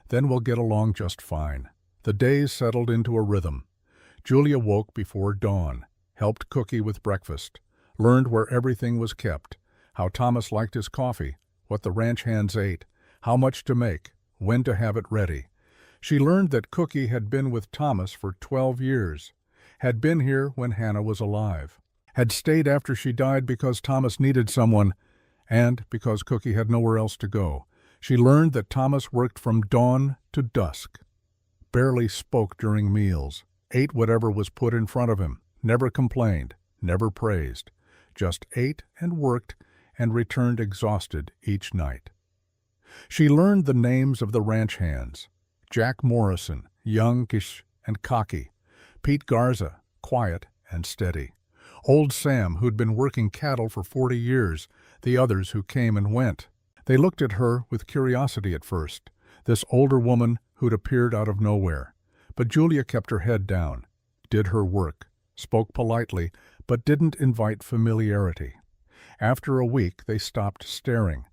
"Then we'll get along just fine." The days settled into a rhythm. Julia woke before dawn, helped Cookie with breakfast, learned where everything was kept, how Thomas liked his coffee, what the ranch hands ate, how much to make, when to have it ready. She learned that Cookie had been with Thomas for 12 years, had been here when Hannah was alive, had stayed after she died because Thomas needed someone, and because Cookie had nowhere else to go. She learned that Thomas worked from dawn to dusk, barely spoke during meals, ate whatever was put in front of him, never complained, never praised, just ate and worked and returned exhausted each night. She learned the names of the ranch hands: Jack Morrison, youngish and cocky; Pete Garza, quiet and steady; Old Sam, who'd been working cattle for 40 years, the others who came and went. They looked at her with curiosity at first, this older woman who'd appeared out of nowhere. But Julia kept her head down, did her work, spoke politely, but didn't invite familiarity. After a week, they stopped staring.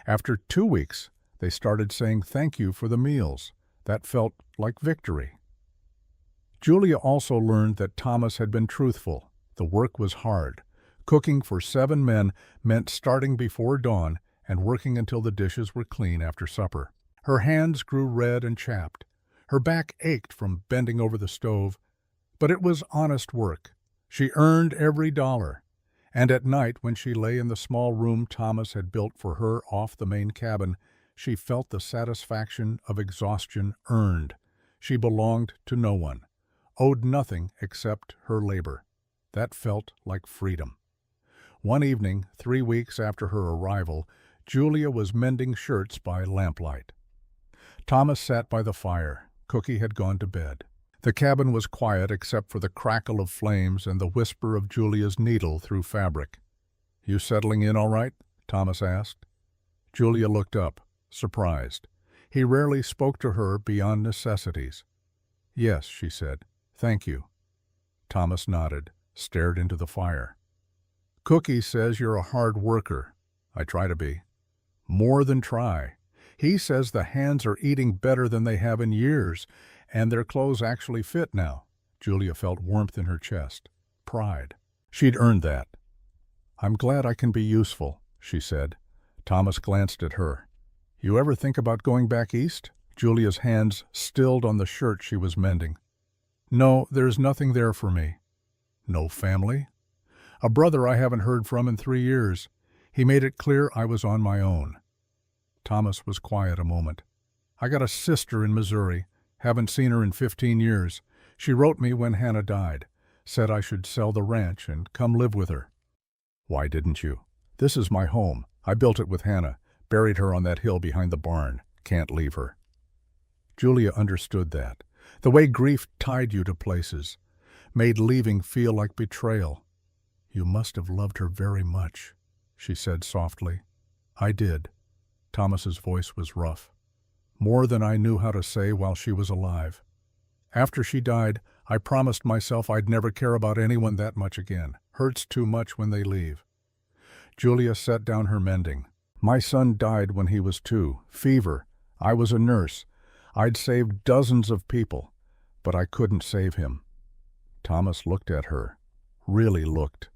After 2 weeks, they started saying thank you for the meals. That felt like victory. Julia also learned that Thomas had been truthful. The work was hard. Cooking for 7 men meant starting before dawn and working until the dishes were clean after supper. Her hands grew red and chapped. Her back ached from bending over the stove. But it was honest work. She earned every dollar. And at night, when she lay in the small room Thomas had built for her off the main cabin, she felt the satisfaction of exhaustion earned. She belonged to no one, owed nothing except her labor. That felt like freedom. One evening, 3 weeks after her arrival, Julia was mending shirts by lamplight. Thomas sat by the fire. Cookie had gone to bed. The cabin was quiet except for the crackle of flames and the whisper of Julia's needle through fabric. "You settling in all right?" Thomas asked. Julia looked up, surprised. He rarely spoke to her beyond necessities. "Yes," she said. "Thank you." Thomas nodded, stared into the fire. "Cookie says you're a hard worker." "I try to be." "More than try. He says the hands are eating better than they have in years, and their clothes actually fit now." Julia felt warmth in her chest. Pride. She'd earned that. "I'm glad I can be useful," she said. Thomas glanced at her. "You ever think about going back east?" Julia's hands stilled on the shirt she was mending. "No, there's nothing there for me." "No family?" "A brother I haven't heard from in 3 years. He made it clear I was on my own." Thomas was quiet a moment. "I got a sister in Missouri. Haven't seen her in 15 years. She wrote me when Hannah died. Said I should sell the ranch and come live with her." "Why didn't you?" "This is my home. I built it with Hannah. Buried her on that hill behind the barn. Can't leave her." Julia understood that. The way grief tied you to places. Made leaving feel like betrayal. "You must have loved her very much," she said softly. "I did." Thomas's voice was rough. "More than I knew how to say while she was alive. After she died, I promised myself I'd never care about anyone that much again. Hurts too much when they leave." Julia set down her mending. "My son died when he was 2. Fever. I was a nurse. I'd saved dozens of people, but I couldn't save him." Thomas looked at her. Really looked.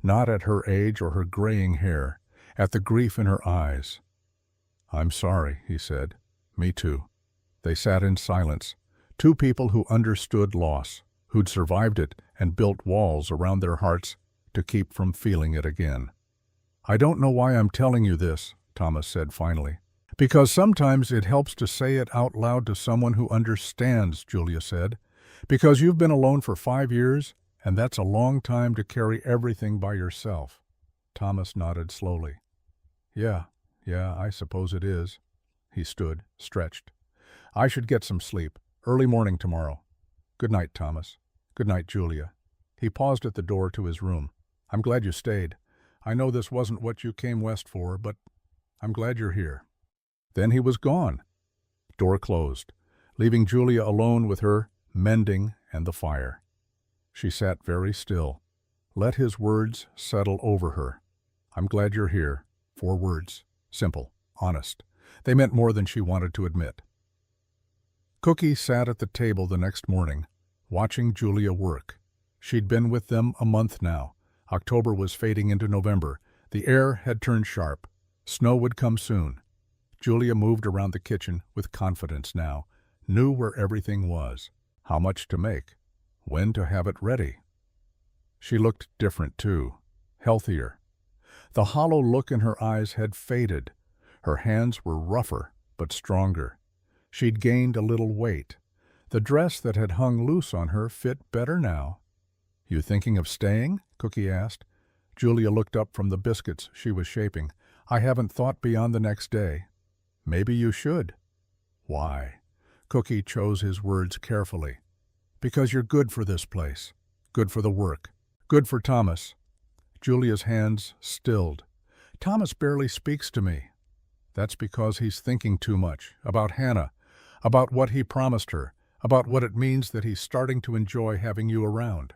Not at her age or her graying hair. At the grief in her eyes. "I'm sorry," he said. "Me too." They sat in silence. 2 people who understood loss, who'd survived it and built walls around their hearts to keep from feeling it again. "I don't know why I'm telling you this," Thomas said finally. "Because sometimes it helps to say it out loud to someone who understands," Julia said. "Because you've been alone for 5 years, And that's a long time to carry everything by yourself. Thomas nodded slowly. Yeah, I suppose it is. He stood, stretched. I should get some sleep. Early morning tomorrow. Good night, Thomas. Good night, Julia. He paused at the door to his room. I'm glad you stayed. I know this wasn't what you came west for, but I'm glad you're here. Then he was gone. Door closed, leaving Julia alone with her mending and the fire. She sat very still. Let his words settle over her. I'm glad you're here. 4 words. Simple. Honest. They meant more than she wanted to admit. Cookie sat at the table the next morning, watching Julia work. She'd been with them a month now. October was fading into November. The air had turned sharp. Snow would come soon. Julia moved around the kitchen with confidence now, knew where everything was, how much to make, when to have it ready. She looked different too, healthier. The hollow look in her eyes had faded. Her hands were rougher, but stronger. She'd gained a little weight. The dress that had hung loose on her fit better now. You thinking of staying? Cookie asked. Julia looked up from the biscuits she was shaping. I haven't thought beyond the next day. Maybe you should. Why? Cookie chose his words carefully. Because you're good for this place. Good for the work. Good for Thomas. Julia's hands stilled. Thomas barely speaks to me. That's because he's thinking too much. About Hannah. About what he promised her. About what it means that he's starting to enjoy having you around.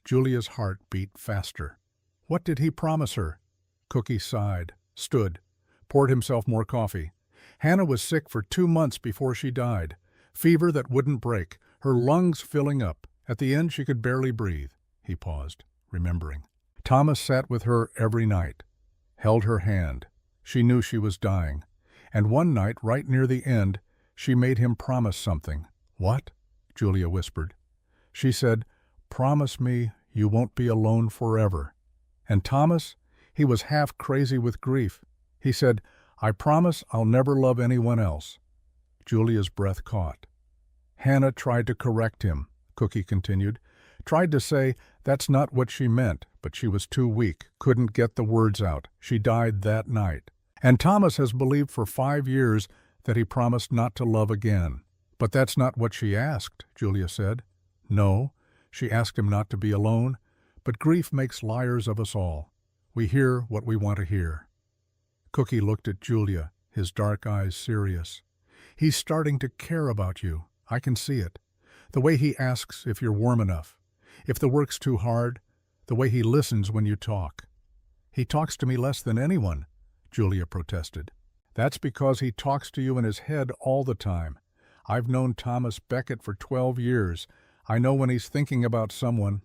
Julia's heart beat faster. What did he promise her? Cookie sighed, stood, poured himself more coffee. Hannah was sick for 2 months before she died. Fever that wouldn't break, her lungs filling up. At the end she could barely breathe. He paused, remembering. Thomas sat with her every night, held her hand. She knew she was dying. And one night, right near the end, she made him promise something. What? Julia whispered. She said, promise me you won't be alone forever. And Thomas, he was half crazy with grief. He said, I promise I'll never love anyone else. Julia's breath caught. Hannah tried to correct him, Cookie continued. Tried to say that's not what she meant, but she was too weak, couldn't get the words out. She died that night. And Thomas has believed for 5 years that he promised not to love again. But that's not what she asked, Julia said. No, she asked him not to be alone, but grief makes liars of us all. We hear what we want to hear. Cookie looked at Julia, his dark eyes serious. He's starting to care about you. I can see it. The way he asks if you're warm enough, if the work's too hard, the way he listens when you talk. He talks to me less than anyone, Julia protested. That's because he talks to you in his head all the time. I've known Thomas Beckett for 12 years. I know when he's thinking about someone.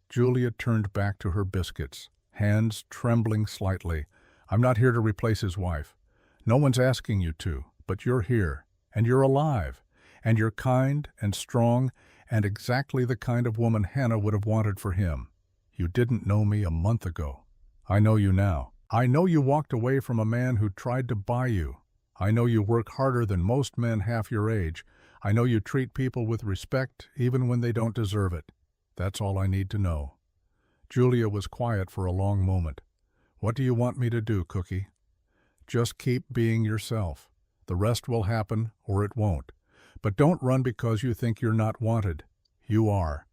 Julia turned back to her biscuits, hands trembling slightly. I'm not here to replace his wife. No one's asking you to, but you're here, and you're alive, and you're kind and strong, and exactly the kind of woman Hannah would have wanted for him. You didn't know me a month ago. I know you now. I know you walked away from a man who tried to buy you. I know you work harder than most men half your age. I know you treat people with respect even when they don't deserve it. That's all I need to know. Julia was quiet for a long moment. What do you want me to do, Cookie? Just keep being yourself. The rest will happen or it won't. But don't run because you think you're not wanted. You are.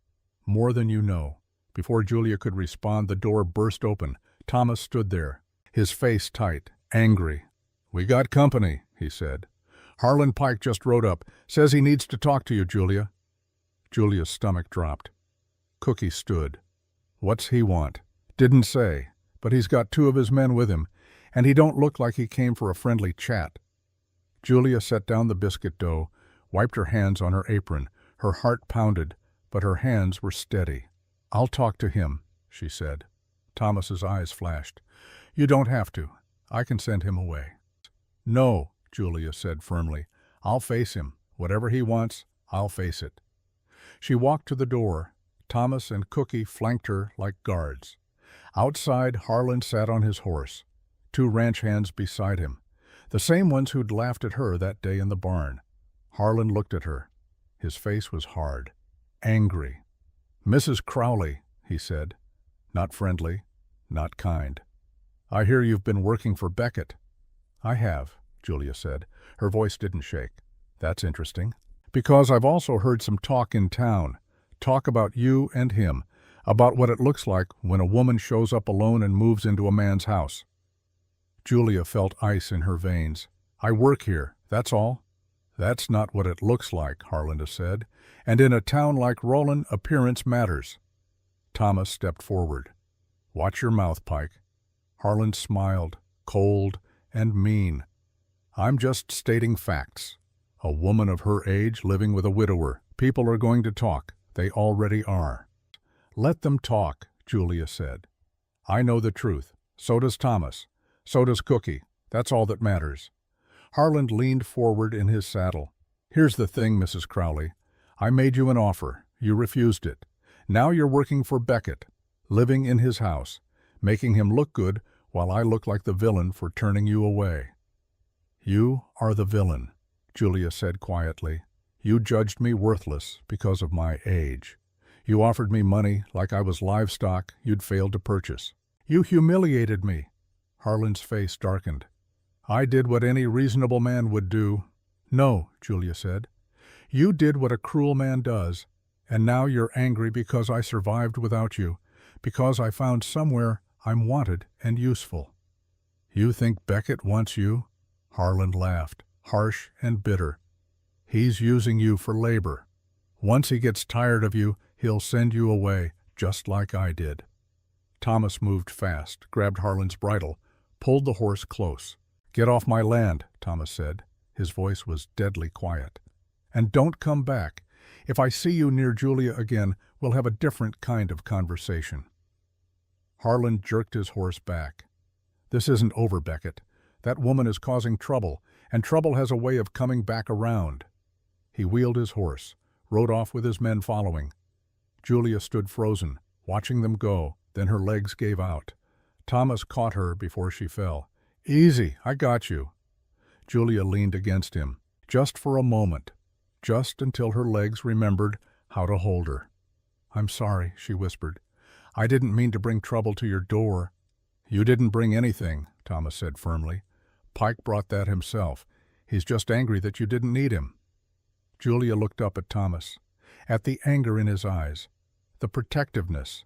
More than you know. Before Julia could respond, the door burst open. Thomas stood there, his face tight, angry. We got company, he said. Harlan Pike just rode up. Says he needs to talk to you, Julia. Julia's stomach dropped. Cookie stood. What's he want? Didn't say, but he's got 2 of his men with him, and he don't look like he came for a friendly chat. Julia set down the biscuit dough, wiped her hands on her apron. Her heart pounded, but her hands were steady. I'll talk to him, she said. Thomas's eyes flashed. You don't have to. I can send him away. No, Julia said firmly. I'll face him. Whatever he wants, I'll face it. She walked to the door. Thomas and Cookie flanked her like guards. Outside, Harlan sat on his horse, 2 ranch hands beside him, the same ones who'd laughed at her that day in the barn. Harlan looked at her. His face was hard, angry. "Mrs. Crowley," he said. Not friendly, not kind. "I hear you've been working for Beckett." "I have," Julia said. Her voice didn't shake. "That's interesting." "Because I've also heard some talk in town. Talk about you and him. About what it looks like when a woman shows up alone and moves into a man's house." Julia felt ice in her veins. "I work here, that's all." "That's not what it looks like," Harlinda said. "And in a town like Roland, appearance matters." Thomas stepped forward. "Watch your mouth, Pike." Harlan smiled, cold and mean. "I'm just stating facts. A woman of her age living with a widower. People are going to talk. They already are." "Let them talk," Julia said. "I know the truth. So does Thomas. So does Cookie. That's all that matters." Harland leaned forward in his saddle. "Here's the thing, Mrs. Crowley. I made you an offer. You refused it. Now you're working for Beckett, living in his house, making him look good while I look like the villain for turning you away." "You are the villain," Julia said quietly. "You judged me worthless because of my age. You offered me money like I was livestock you'd failed to purchase. You humiliated me." Harlan's face darkened. "I did what any reasonable man would do." "No," Julia said. "You did what a cruel man does, and now you're angry because I survived without you, because I found somewhere I'm wanted and useful." "You think Beckett wants you?" Harlan laughed, harsh and bitter. "He's using you for labor. Once he gets tired of you, he'll send you away, just like I did." Thomas moved fast, grabbed Harlan's bridle, pulled the horse close. "Get off my land," Thomas said. His voice was deadly quiet. "And don't come back. If I see you near Julia again, we'll have a different kind of conversation." Harlan jerked his horse back. "This isn't over, Beckett. That woman is causing trouble, and trouble has a way of coming back around." He wheeled his horse, rode off with his men following. Julia stood frozen, watching them go, then her legs gave out. Thomas caught her before she fell. "Easy, I got you." Julia leaned against him, just for a moment, just until her legs remembered how to hold her. "I'm sorry," she whispered. "I didn't mean to bring trouble to your door." "You didn't bring anything," Thomas said firmly. "Pike brought that himself. He's just angry that you didn't need him." Julia looked up at Thomas, at the anger in his eyes, the protectiveness,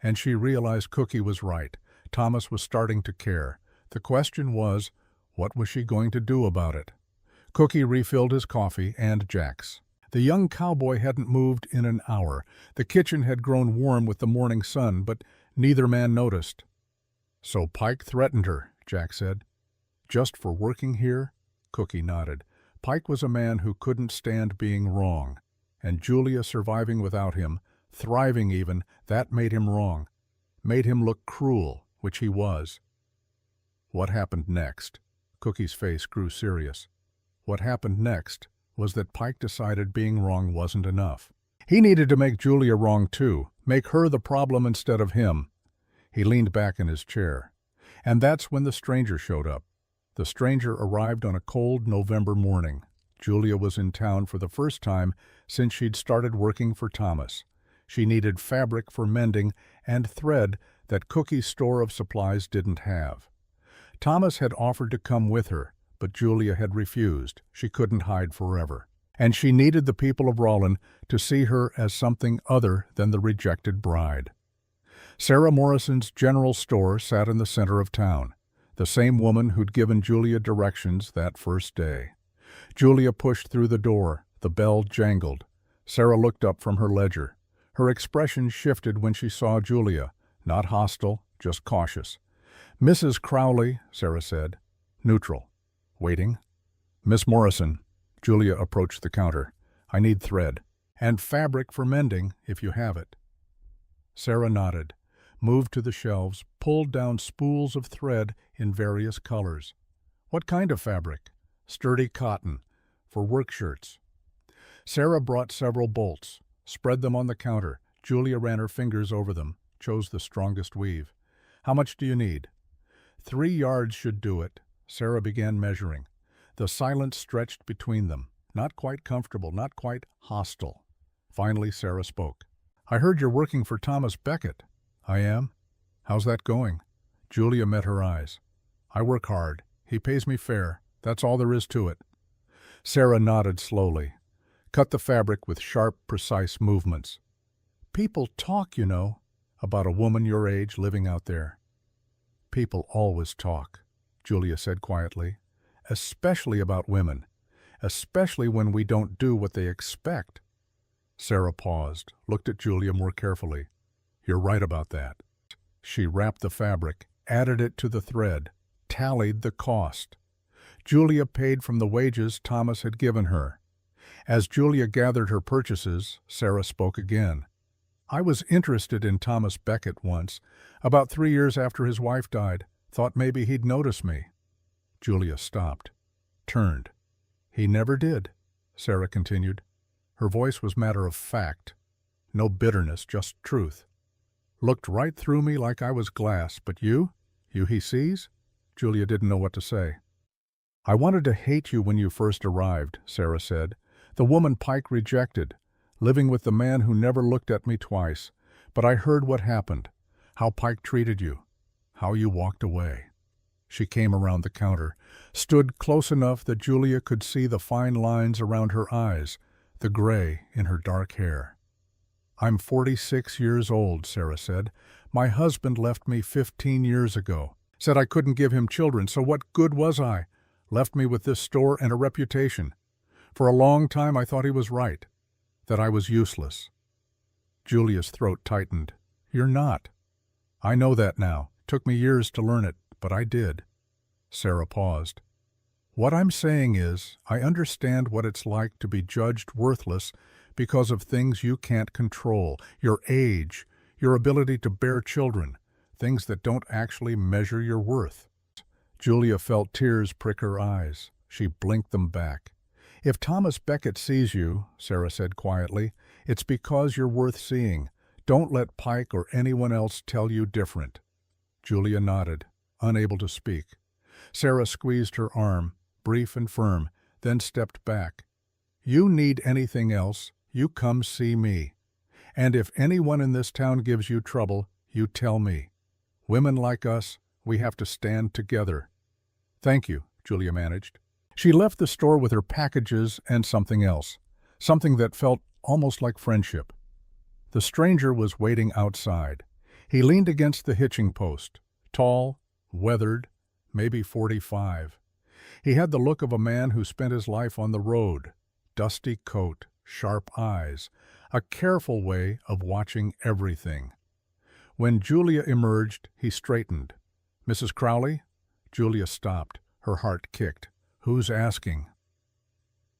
and she realized Cookie was right. Thomas was starting to care. The question was, what was she going to do about it? Cookie refilled his coffee and Jack's. The young cowboy hadn't moved in an hour. The kitchen had grown warm with the morning sun, but neither man noticed. "So Pike threatened her," Jack said. "Just for working here?" Cookie nodded. Pike was a man who couldn't stand being wrong, and Julia surviving without him, thriving even, that made him wrong, made him look cruel, which he was. What happened next? Cookie's face grew serious. What happened next was that Pike decided being wrong wasn't enough. He needed to make Julia wrong too, make her the problem instead of him. He leaned back in his chair. And that's when the stranger showed up. The stranger arrived on a cold November morning. Julia was in town for the first time since she'd started working for Thomas. She needed fabric for mending and thread that Cookie's store of supplies didn't have. Thomas had offered to come with her, but Julia had refused. She couldn't hide forever. And she needed the people of Roland to see her as something other than the rejected bride. Sarah Morrison's general store sat in the center of town, the same woman who'd given Julia directions that first day. Julia pushed through the door. The bell jangled. Sarah looked up from her ledger. Her expression shifted when she saw Julia, not hostile, just cautious. "Mrs. Crowley," Sarah said. Neutral. "Waiting." "Miss Morrison." Julia approached the counter. "I need thread. And fabric for mending, if you have it." Sarah nodded, moved to the shelves, pulled down spools of thread in various colors. "What kind of fabric?" "Sturdy cotton, for work shirts." Sarah brought several bolts, spread them on the counter. Julia ran her fingers over them, chose the strongest weave. "How much do you need?" 3 yards should do it. Sarah began measuring. The silence stretched between them, not quite comfortable, not quite hostile. Finally Sarah spoke. I heard you're working for Thomas Becket. I am. How's that going? Julia met her eyes. I work hard. He pays me fair. That's all there is to it. Sarah nodded slowly. Cut the fabric with sharp, precise movements. People talk, you know, about a woman your age living out there. People always talk, Julia said quietly, especially about women, especially when we don't do what they expect. Sarah paused, looked at Julia more carefully. You're right about that. She wrapped the fabric, added it to the thread, tallied the cost. Julia paid from the wages Thomas had given her. As Julia gathered her purchases, Sarah spoke again. I was interested in Thomas Becket once, about 3 years after his wife died. Thought maybe he'd notice me. Julia stopped, turned. He never did, Sarah continued. Her voice was matter of fact. No bitterness, just truth. Looked right through me like I was glass, but you he sees? Julia didn't know what to say. I wanted to hate you when you first arrived, Sarah said. The woman Pike rejected, living with the man who never looked at me twice. But I heard what happened, how Pike treated you, how you walked away. She came around the counter, stood close enough that Julia could see the fine lines around her eyes, the gray in her dark hair. I'm 46 years old, Sarah said. My husband left me 15 years ago. Said I couldn't give him children, so what good was I? Left me with this store and a reputation. For a long time I thought he was right, that I was useless. Julia's throat tightened. You're not. I know that now. Took me years to learn it, but I did. Sarah paused. What I'm saying is, I understand what it's like to be judged worthless because of things you can't control, your age, your ability to bear children, things that don't actually measure your worth. Julia felt tears prick her eyes. She blinked them back. If Thomas Becket sees you, Sarah said quietly, it's because you're worth seeing. Don't let Pike or anyone else tell you different. Julia nodded, unable to speak. Sarah squeezed her arm, brief and firm, then stepped back. You need anything else, you come see me. And if anyone in this town gives you trouble, you tell me. Women like us, we have to stand together. Thank you, Julia managed. She left the store with her packages and something else, something that felt almost like friendship. The stranger was waiting outside. He leaned against the hitching post, tall, weathered, maybe 45. He had the look of a man who spent his life on the road, dusty coat, sharp eyes, a careful way of watching everything. When Julia emerged, he straightened. Mrs. Crowley? Julia stopped. Her heart kicked. Who's asking?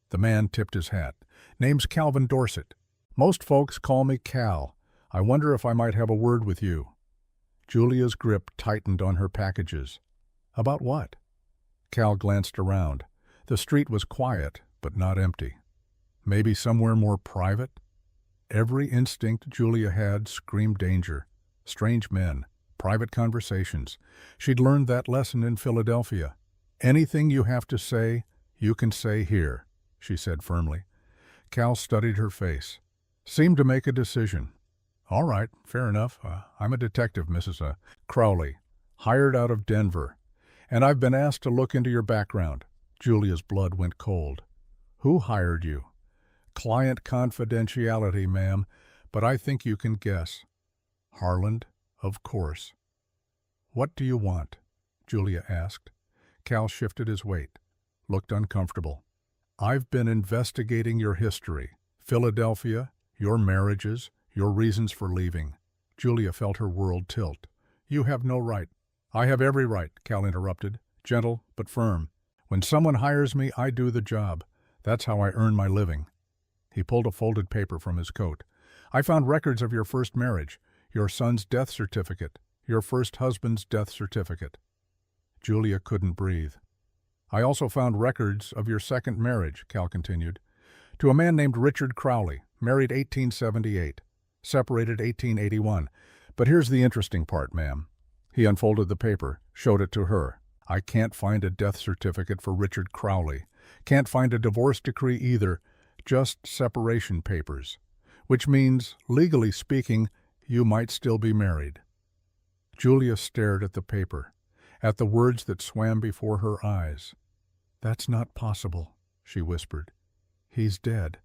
The man tipped his hat. Name's Calvin Dorset. Most folks call me Cal. I wonder if I might have a word with you. Julia's grip tightened on her packages. About what? Cal glanced around. The street was quiet, but not empty. Maybe somewhere more private? Every instinct Julia had screamed danger. Strange men, private conversations. She'd learned that lesson in Philadelphia. Anything you have to say, you can say here, she said firmly. Cal studied her face. Seemed to make a decision. All right, fair enough. I'm a detective, Mrs. Crowley, hired out of Denver. And I've been asked to look into your background. Julia's blood went cold. Who hired you? Client confidentiality, ma'am, but I think you can guess. Harland, of course. What do you want? Julia asked. Cal shifted his weight, looked uncomfortable. I've been investigating your history, Philadelphia, your marriages, your reasons for leaving. Julia felt her world tilt. You have no right. I have every right, Cal interrupted, gentle but firm. When someone hires me, I do the job. That's how I earn my living. He pulled a folded paper from his coat. I found records of your first marriage, your son's death certificate, your first husband's death certificate. Julia couldn't breathe. I also found records of your second marriage, Cal continued, to a man named Richard Crowley, married 1878, separated 1881. But here's the interesting part, ma'am. He unfolded the paper, showed it to her. I can't find a death certificate for Richard Crowley. Can't find a divorce decree either, just separation papers. which means, legally speaking, you might still be married. Julia stared at the paper, at the words that swam before her eyes. "That's not possible," she whispered. "He's dead.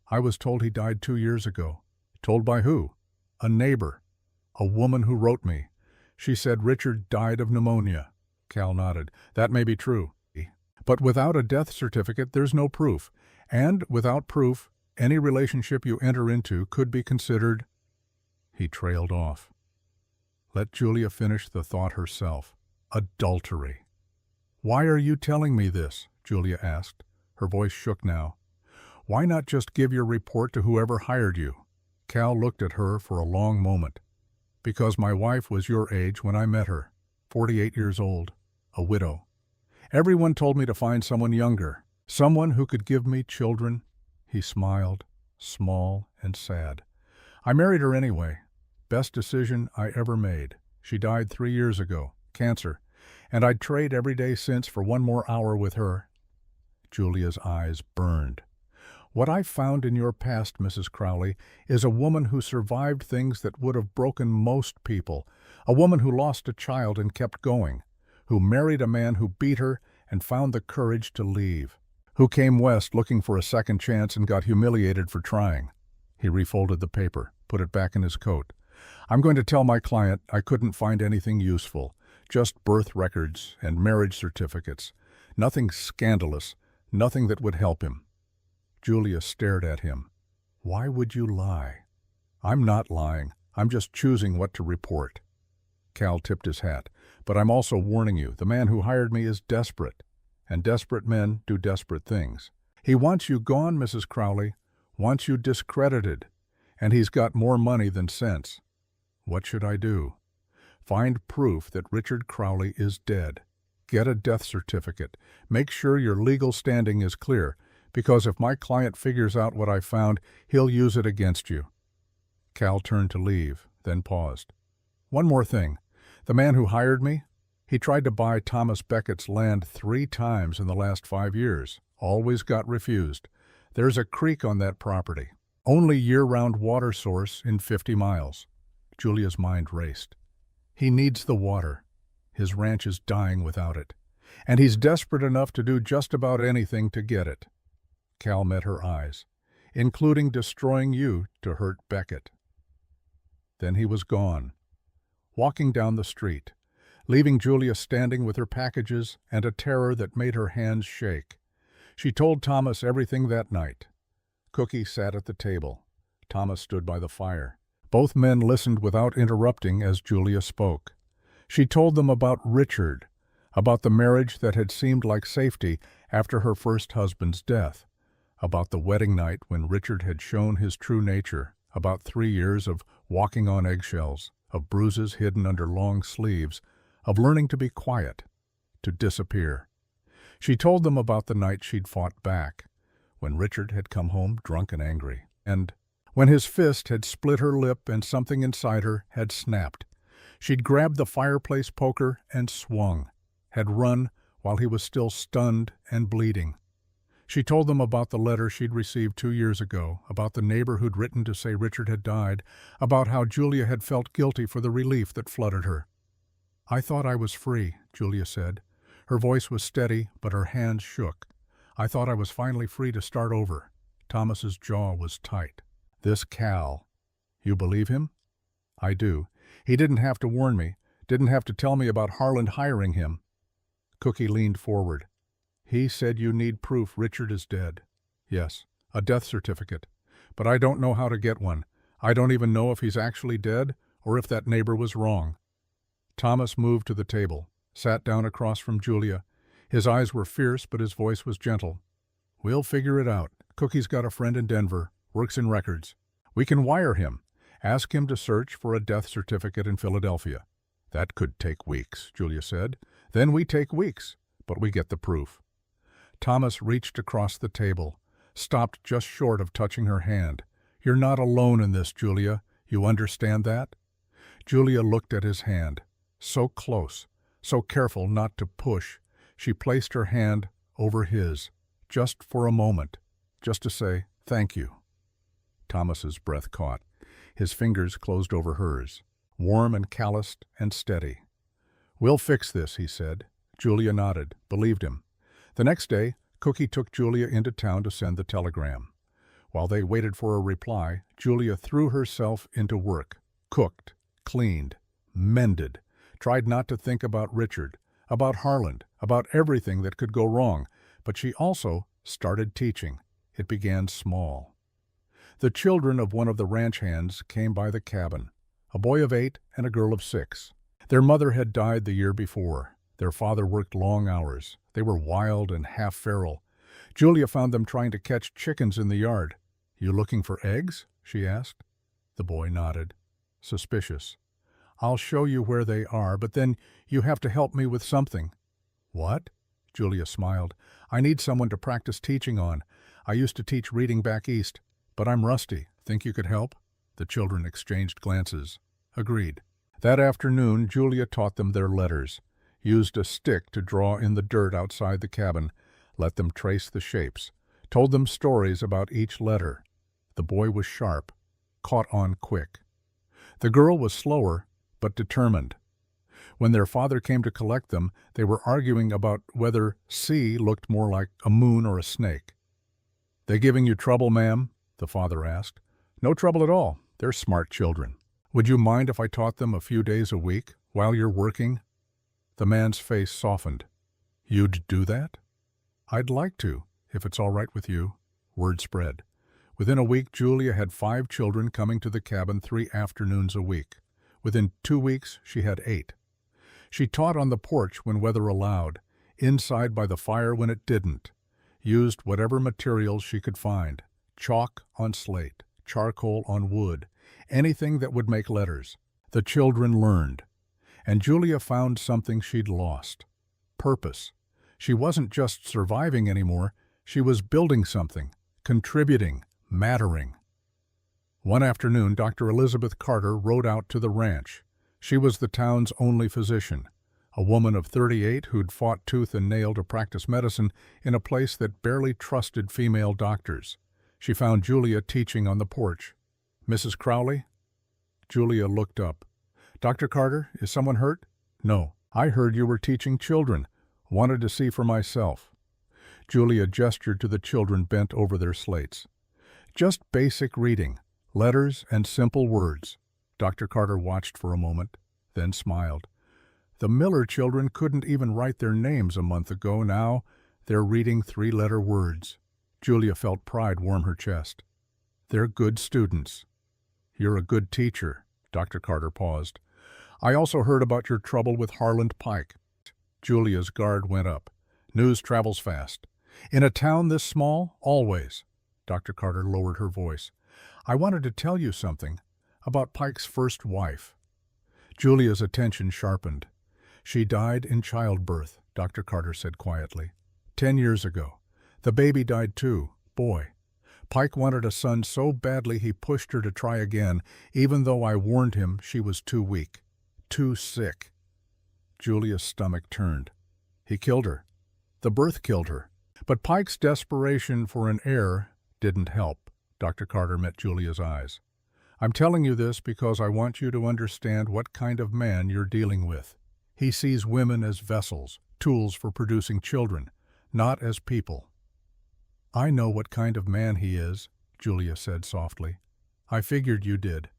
I was told he died 2 years ago." "Told by who?" "A neighbor. A woman who wrote me. She said Richard died of pneumonia." Cal nodded. "That may be true. But without a death certificate, there's no proof. And without proof, any relationship you enter into could be considered—" He trailed off. Let Julia finish the thought herself. "Adultery." "Why are you telling me this?" Julia asked. Her voice shook now. "Why not just give your report to whoever hired you?" Cal looked at her for a long moment. "Because my wife was your age when I met her, 48 years old, a widow. Everyone told me to find someone younger, someone who could give me children." He smiled, small and sad. "I married her anyway. Best decision I ever made. She died 3 years ago, cancer, and I'd trade every day since for one more hour with her." Julia's eyes burned. "What I found in your past, Mrs. Crowley, is a woman who survived things that would have broken most people, a woman who lost a child and kept going, who married a man who beat her and found the courage to leave, who came west looking for a second chance and got humiliated for trying." He refolded the paper, put it back in his coat. "I'm going to tell my client I couldn't find anything useful, just birth records and marriage certificates. Nothing scandalous, nothing that would help him." Julia stared at him. "Why would you lie?" "I'm not lying. I'm just choosing what to report." Cal tipped his hat. "But I'm also warning you, the man who hired me is desperate, and desperate men do desperate things. He wants you gone, Mrs. Crowley, wants you discredited, and he's got more money than sense. What should I do?" "Find proof that Richard Crowley is dead. Get a death certificate. Make sure your legal standing is clear, because if my client figures out what I found, he'll use it against you." Cal turned to leave, then paused. "One more thing. The man who hired me, he tried to buy Thomas Beckett's land 3 times in the last 5 years. Always got refused. There's a creek on that property. Only year-round water source in 50 miles. Julia's mind raced. He needs the water. His ranch is dying without it. And he's desperate enough to do just about anything to get it. Cal met her eyes, including destroying you to hurt Beckett. Then he was gone, walking down the street, leaving Julia standing with her packages and a terror that made her hands shake. She told Thomas everything that night. Cookie sat at the table. Thomas stood by the fire. Both men listened without interrupting as Julia spoke. She told them about Richard, about the marriage that had seemed like safety after her first husband's death, about the wedding night when Richard had shown his true nature, about 3 years of walking on eggshells, of bruises hidden under long sleeves, of learning to be quiet, to disappear. She told them about the night she'd fought back, when Richard had come home drunk and angry, and when his fist had split her lip and something inside her had snapped. She'd grabbed the fireplace poker and swung, had run while he was still stunned and bleeding. She told them about the letter she'd received 2 years ago, about the neighbor who'd written to say Richard had died, about how Julia had felt guilty for the relief that flooded her. "I thought I was free," Julia said. Her voice was steady, but her hands shook. "I thought I was finally free to start over." Thomas's jaw was tight. "This Cal, you believe him?" "I do. He didn't have to warn me, didn't have to tell me about Harland hiring him." Cookie leaned forward. "He said you need proof Richard is dead." "Yes, a death certificate. But I don't know how to get one. I don't even know if he's actually dead or if that neighbor was wrong." Thomas moved to the table, sat down across from Julia. His eyes were fierce, but his voice was gentle. "We'll figure it out. Cookie's got a friend in Denver, works in records. We can wire him, ask him to search for a death certificate in Philadelphia." "That could take weeks," Julia said. "Then we take weeks, but we get the proof." Thomas reached across the table, stopped just short of touching her hand. "You're not alone in this, Julia. You understand that?" Julia looked at his hand, so close, so careful not to push. She placed her hand over his, just for a moment, just to say, "Thank you." Thomas's breath caught. His fingers closed over hers, warm and calloused and steady. "We'll fix this," he said. Julia nodded, believed him. The next day, Cookie took Julia into town to send the telegram. While they waited for a reply, Julia threw herself into work, cooked, cleaned, mended, tried not to think about Richard, about Harland, about everything that could go wrong, but she also started teaching. It began small. The children of one of the ranch hands came by the cabin, a boy of 8 and a girl of 6. Their mother had died the year before. Their father worked long hours. They were wild and half feral. Julia found them trying to catch chickens in the yard. "You looking for eggs?" she asked. The boy nodded, suspicious. "I'll show you where they are, but then you have to help me with something." "What?" Julia smiled. "I need someone to practice teaching on. I used to teach reading back east, but I'm rusty. Think you could help?" The children exchanged glances. Agreed. That afternoon, Julia taught them their letters, used a stick to draw in the dirt outside the cabin, let them trace the shapes, told them stories about each letter. The boy was sharp, caught on quick. The girl was slower, but determined. When their father came to collect them, they were arguing about whether C looked more like a moon or a snake. "They giving you trouble, ma'am?" the father asked. "No trouble at all. They're smart children. Would you mind if I taught them a few days a week while you're working?" The man's face softened. "You'd do that?" "I'd like to, if it's all right with you." Word spread. Within a week, Julia had 5 children coming to the cabin 3 afternoons a week. Within 2 weeks, she had 8. She taught on the porch when weather allowed, inside by the fire when it didn't, used whatever materials she could find, chalk on slate, charcoal on wood, anything that would make letters. The children learned, and Julia found something she'd lost: purpose. She wasn't just surviving anymore, she was building something, contributing, mattering. One afternoon, Dr. Elizabeth Carter rode out to the ranch. She was the town's only physician, a woman of 38 who'd fought tooth and nail to practice medicine in a place that barely trusted female doctors. She found Julia teaching on the porch. "Mrs. Crowley?" Julia looked up. "Dr. Carter, is someone hurt?" "No. I heard you were teaching children. Wanted to see for myself." Julia gestured to the children bent over their slates. "Just basic reading, letters and simple words." Dr. Carter watched for a moment, then smiled. "The Miller children couldn't even write their names a month ago. Now they're reading 3-letter words." Julia felt pride warm her chest. "They're good students." "You're a good teacher." Dr. Carter paused. "I also heard about your trouble with Harland Pike." Julia's guard went up. "News travels fast. In a town this small, always." Dr. Carter lowered her voice. "I wanted to tell you something about Pike's first wife." Julia's attention sharpened. "She died in childbirth," Dr. Carter said quietly. 10 years ago. The baby died too, boy. Pike wanted a son so badly he pushed her to try again, even though I warned him she was too weak, too sick." Julia's stomach turned. "He killed her. The birth killed her." But Pike's desperation for an heir didn't help. Dr. Carter met Julia's eyes. "I'm telling you this because I want you to understand what kind of man you're dealing with. He sees women as vessels, tools for producing children, not as people." "I know what kind of man he is," Julia said softly. "I figured you did.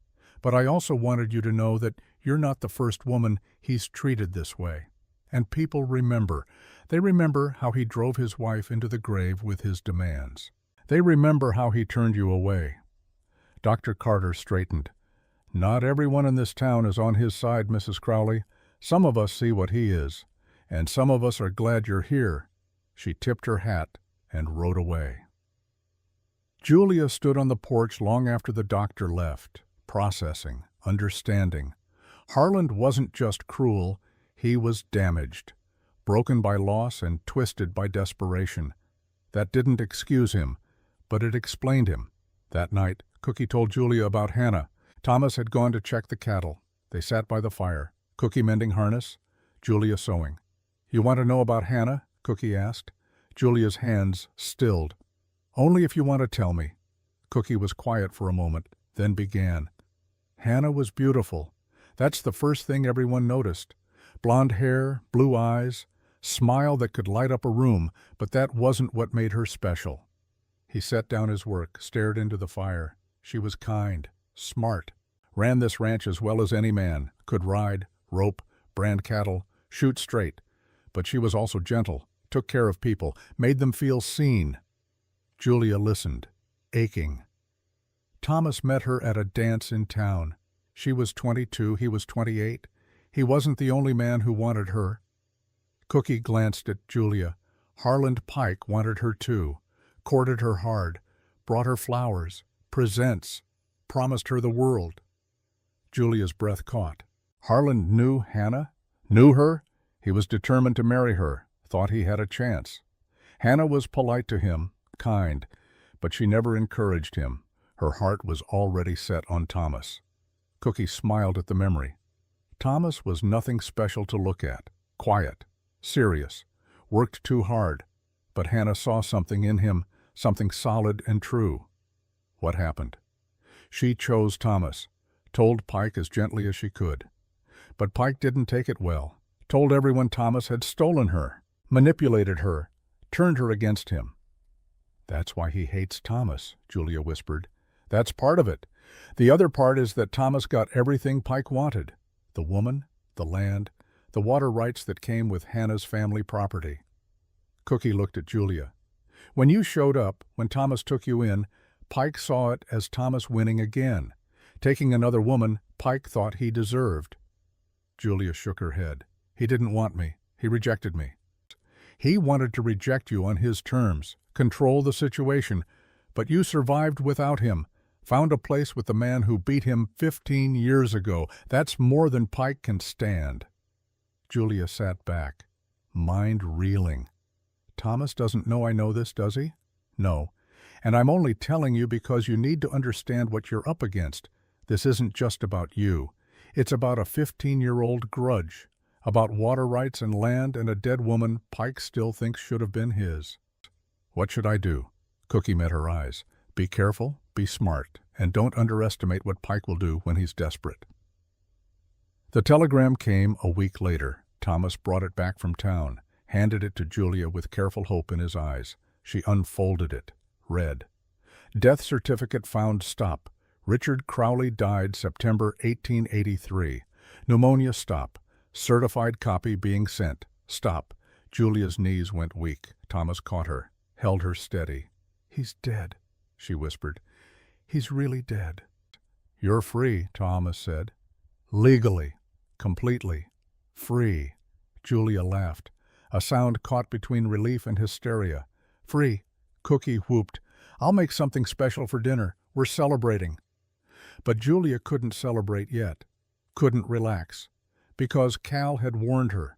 But I also wanted you to know that you're not the first woman he's treated this way. And people remember. They remember how he drove his wife into the grave with his demands. They remember how he turned you away." Dr. Carter straightened. "Not everyone in this town is on his side, Mrs. Crowley. Some of us see what he is, and some of us are glad you're here." She tipped her hat and rode away. Julia stood on the porch long after the doctor left, processing, understanding. Harland wasn't just cruel, he was damaged, broken by loss and twisted by desperation. That didn't excuse him, but it explained him. That night, Cookie told Julia about Hannah. Thomas had gone to check the cattle. They sat by the fire, Cookie mending harness, Julia sewing. "You want to know about Hannah?" Cookie asked. Julia's hands stilled. "Only if you want to tell me." Cookie was quiet for a moment, then began. Hannah was beautiful. That's the first thing everyone noticed. Blonde hair, blue eyes, smile that could light up a room, but that wasn't what made her special. He set down his work, stared into the fire. She was kind, smart, ran this ranch as well as any man, could ride, rope, brand cattle, shoot straight. But she was also gentle, took care of people, made them feel seen. Julia listened, aching. Thomas met her at a dance in town. She was 22, he was 28. He wasn't the only man who wanted her. Cookie glanced at Julia. Harland Pike wanted her too, courted her hard, brought her flowers, presents, promised her the world. Julia's breath caught. Harland knew Hannah? Knew her? He was determined to marry her, thought he had a chance. Hannah was polite to him, kind, but she never encouraged him. Her heart was already set on Thomas. Cookie smiled at the memory. Thomas was nothing special to look at. Quiet, serious, worked too hard. But Hannah saw something in him, something solid and true. What happened? She chose Thomas, told Pike as gently as she could. But Pike didn't take it well, told everyone Thomas had stolen her, manipulated her, turned her against him. That's why he hates Thomas, Julia whispered. That's part of it. The other part is that Thomas got everything Pike wanted. The woman, the land, the water rights that came with Hannah's family property. Cookie looked at Julia. When you showed up, when Thomas took you in, Pike saw it as Thomas winning again. Taking another woman Pike thought he deserved. Julia shook her head. He didn't want me. He rejected me. He wanted to reject you on his terms, control the situation, but you survived without him, found a place with the man who beat him 15 years ago. That's more than Pike can stand. Julia sat back, mind reeling. Thomas doesn't know I know this, does he? No. And I'm only telling you because you need to understand what you're up against. This isn't just about you. It's about a 15-year-old grudge, about water rights and land and a dead woman Pike still thinks should have been his. What should I do? Cookie met her eyes. Be careful, be smart, and don't underestimate what Pike will do when he's desperate. The telegram came a week later. Thomas brought it back from town, handed it to Julia with careful hope in his eyes. She unfolded it, read. Death certificate found stop. Richard Crowley died September 1883. Pneumonia stop. Certified copy being sent. Stop. Julia's knees went weak. Thomas caught her, held her steady. He's dead, she whispered. He's really dead. You're free, Thomas said. Legally. Completely. Free. Julia laughed, a sound caught between relief and hysteria. Free. Cookie whooped. I'll make something special for dinner. We're celebrating. But Julia couldn't celebrate yet, couldn't relax, because Cal had warned her.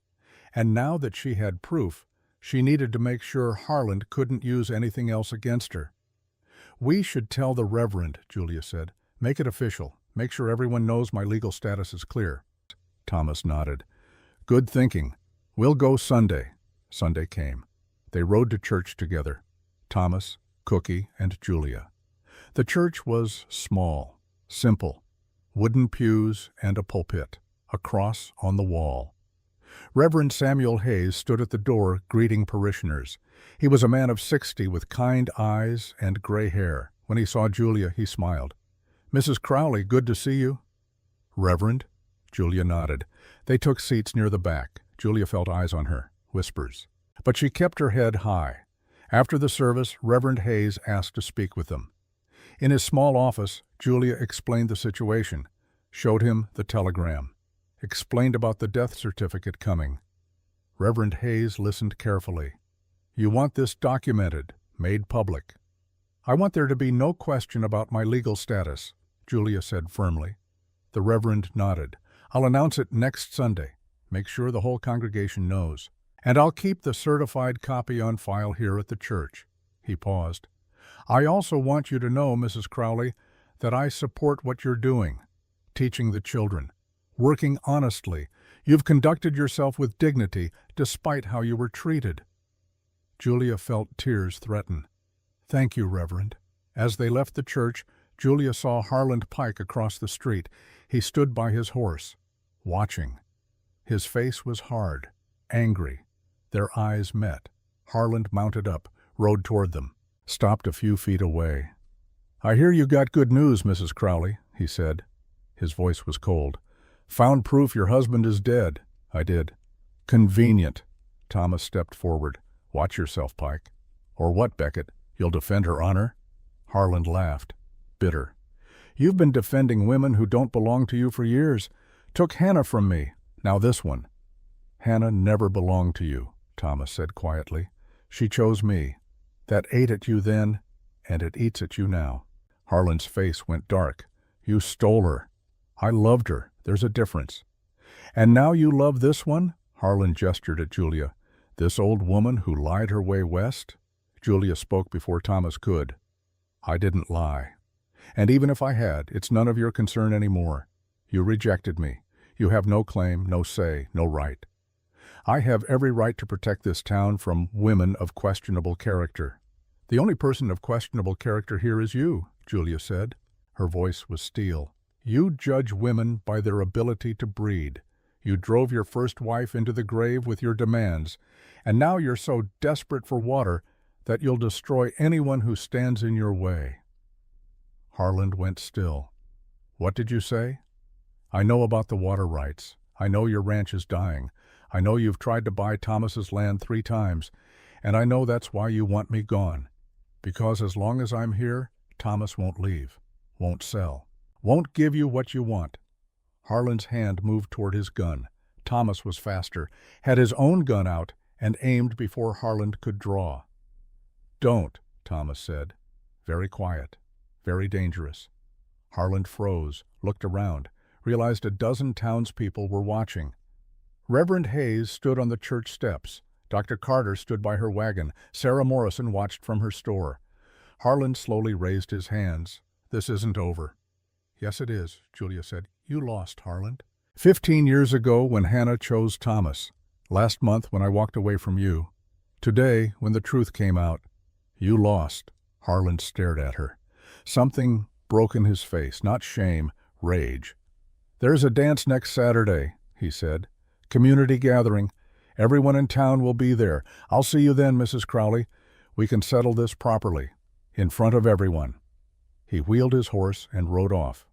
And now that she had proof, she needed to make sure Harland couldn't use anything else against her. We should tell the Reverend, Julia said. Make it official. Make sure everyone knows my legal status is clear. Thomas nodded. Good thinking. We'll go Sunday. Sunday came. They rode to church together. Thomas, Cookie, and Julia. The church was small, simple. Wooden pews and a pulpit. A cross on the wall. Reverend Samuel Hayes stood at the door greeting parishioners. He was a man of 60 with kind eyes and gray hair. When he saw Julia, he smiled. Mrs. Crowley, good to see you. Reverend? Julia nodded. They took seats near the back. Julia felt eyes on her, whispers. But she kept her head high. After the service, Reverend Hayes asked to speak with them. In his small office, Julia explained the situation, showed him the telegram, explained about the death certificate coming. Reverend Hayes listened carefully. You want this documented, made public. I want there to be no question about my legal status, Julia said firmly. The Reverend nodded. I'll announce it next Sunday. Make sure the whole congregation knows. And I'll keep the certified copy on file here at the church. He paused. I also want you to know, Mrs. Crowley, that I support what you're doing, teaching the children, working honestly. You've conducted yourself with dignity despite how you were treated. Julia felt tears threaten. Thank you, Reverend. As they left the church, Julia saw Harland Pike across the street. He stood by his horse, watching. His face was hard, angry. Their eyes met. Harland mounted up, rode toward them, stopped a few feet away. "I hear you got good news, Mrs. Crowley," he said. His voice was cold. "Found proof your husband is dead." "I did." "Convenient." Thomas stepped forward. "Watch yourself, Pike." "Or what, Beckett? You'll defend her honor?" Harland laughed, bitter. "You've been defending women who don't belong to you for years. Took Hannah from me. Now this one." "Hannah never belonged to you," Thomas said quietly. "She chose me. That ate at you then, and it eats at you now." Harland's face went dark. "You stole her." "I loved her. There's a difference." "And now you love this one?" Harland gestured at Julia. "This old woman who lied her way west?" Julia spoke before Thomas could. "I didn't lie. And even if I had, it's none of your concern anymore. You rejected me. You have no claim, no say, no right. I have every right to protect this town from women of questionable character." "The only person of questionable character here is you," Julia said. Her voice was steel. "You judge women by their ability to breed. You drove your first wife into the grave with your demands, and now you're so desperate for water that you'll destroy anyone who stands in your way." Harland went still. "What did you say?" "I know about the water rights. I know your ranch is dying. I know you've tried to buy Thomas's land 3 times, and I know that's why you want me gone. Because as long as I'm here, Thomas won't leave, won't sell, won't give you what you want." Harland's hand moved toward his gun. Thomas was faster, had his own gun out, and aimed before Harland could draw. "Don't," Thomas said. Very quiet, very dangerous. Harland froze, looked around, realized a dozen townspeople were watching. Reverend Hayes stood on the church steps. Dr. Carter stood by her wagon. Sarah Morrison watched from her store. Harland slowly raised his hands. "This isn't over." "Yes, it is," Julia said. "You lost, Harland. 15 years ago when Hannah chose Thomas. Last month when I walked away from you. Today when the truth came out. You lost." Harland stared at her. Something broke in his face, not shame, rage. "There's a dance next Saturday," he said. "Community gathering. Everyone in town will be there. I'll see you then, Mrs. Crowley. We can settle this properly, in front of everyone." He wheeled his horse and rode off.